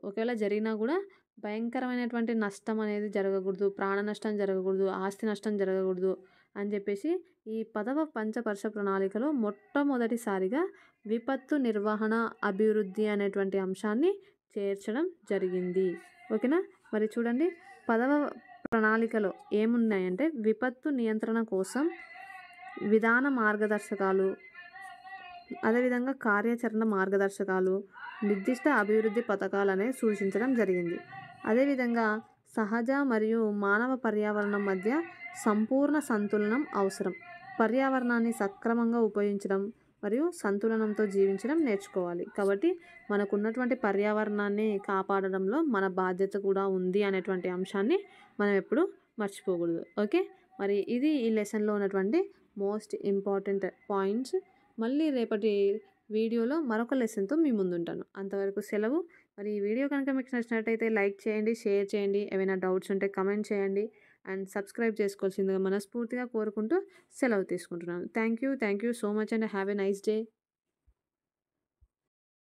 ఒకవేళ జరిగినా కూడా భయంకరమైనటువంటి నష్టం అనేది జరగకూడదు. ప్రాణ నష్టం జరగకూడదు. ఆస్తి నష్టం జరగకూడదు అని చెప్పేసి ఈ పదవ పంచవర్ష ప్రణాళికలో మొట్టమొదటిసారిగా విపత్తు నిర్వహణ అభివృద్ధి అనేటువంటి అంశాన్ని చేర్చడం జరిగింది. ఓకేనా? మరి చూడండి, పదవ ప్రణాళికలో ఏమున్నాయంటే విపత్తు నియంత్రణ కోసం విధాన మార్గదర్శకాలు, అదేవిధంగా కార్యాచరణ మార్గదర్శకాలు, నిర్దిష్ట అభివృద్ధి పథకాలనేవి సూచించడం జరిగింది. అదేవిధంగా సహజ మరియు మానవ పర్యావరణం మధ్య సంపూర్ణ సంతులనం అవసరం. పర్యావరణాన్ని సక్రమంగా ఉపయోగించడం మరియు సంతులనంతో జీవించడం నేర్చుకోవాలి. కాబట్టి మనకున్నటువంటి పర్యావరణాన్ని కాపాడడంలో మన బాధ్యత కూడా ఉంది అనేటువంటి అంశాన్ని మనం ఎప్పుడూ మర్చిపోకూడదు. ఓకే. మరి ఇది ఈ లెసన్‌లో ఉన్నటువంటి మోస్ట్ ఇంపార్టెంట్ పాయింట్స్. మళ్ళీ రేపటి వీడియోలో మరొక లెసన్‌తో మీ ముందుంటాను. అంతవరకు సెలవు. మరి ఈ వీడియో కనుక మీకు నచ్చినట్టయితే లైక్ చేయండి, షేర్ చేయండి. ఏవైనా డౌట్స్ ఉంటే కామెంట్ చేయండి. అండ్ సబ్స్క్రైబ్ చేసుకోవాల్సిందిగా మనస్ఫూర్తిగా కోరుకుంటూ సెలవు తీసుకుంటున్నాను. Thank you so much and have a nice day.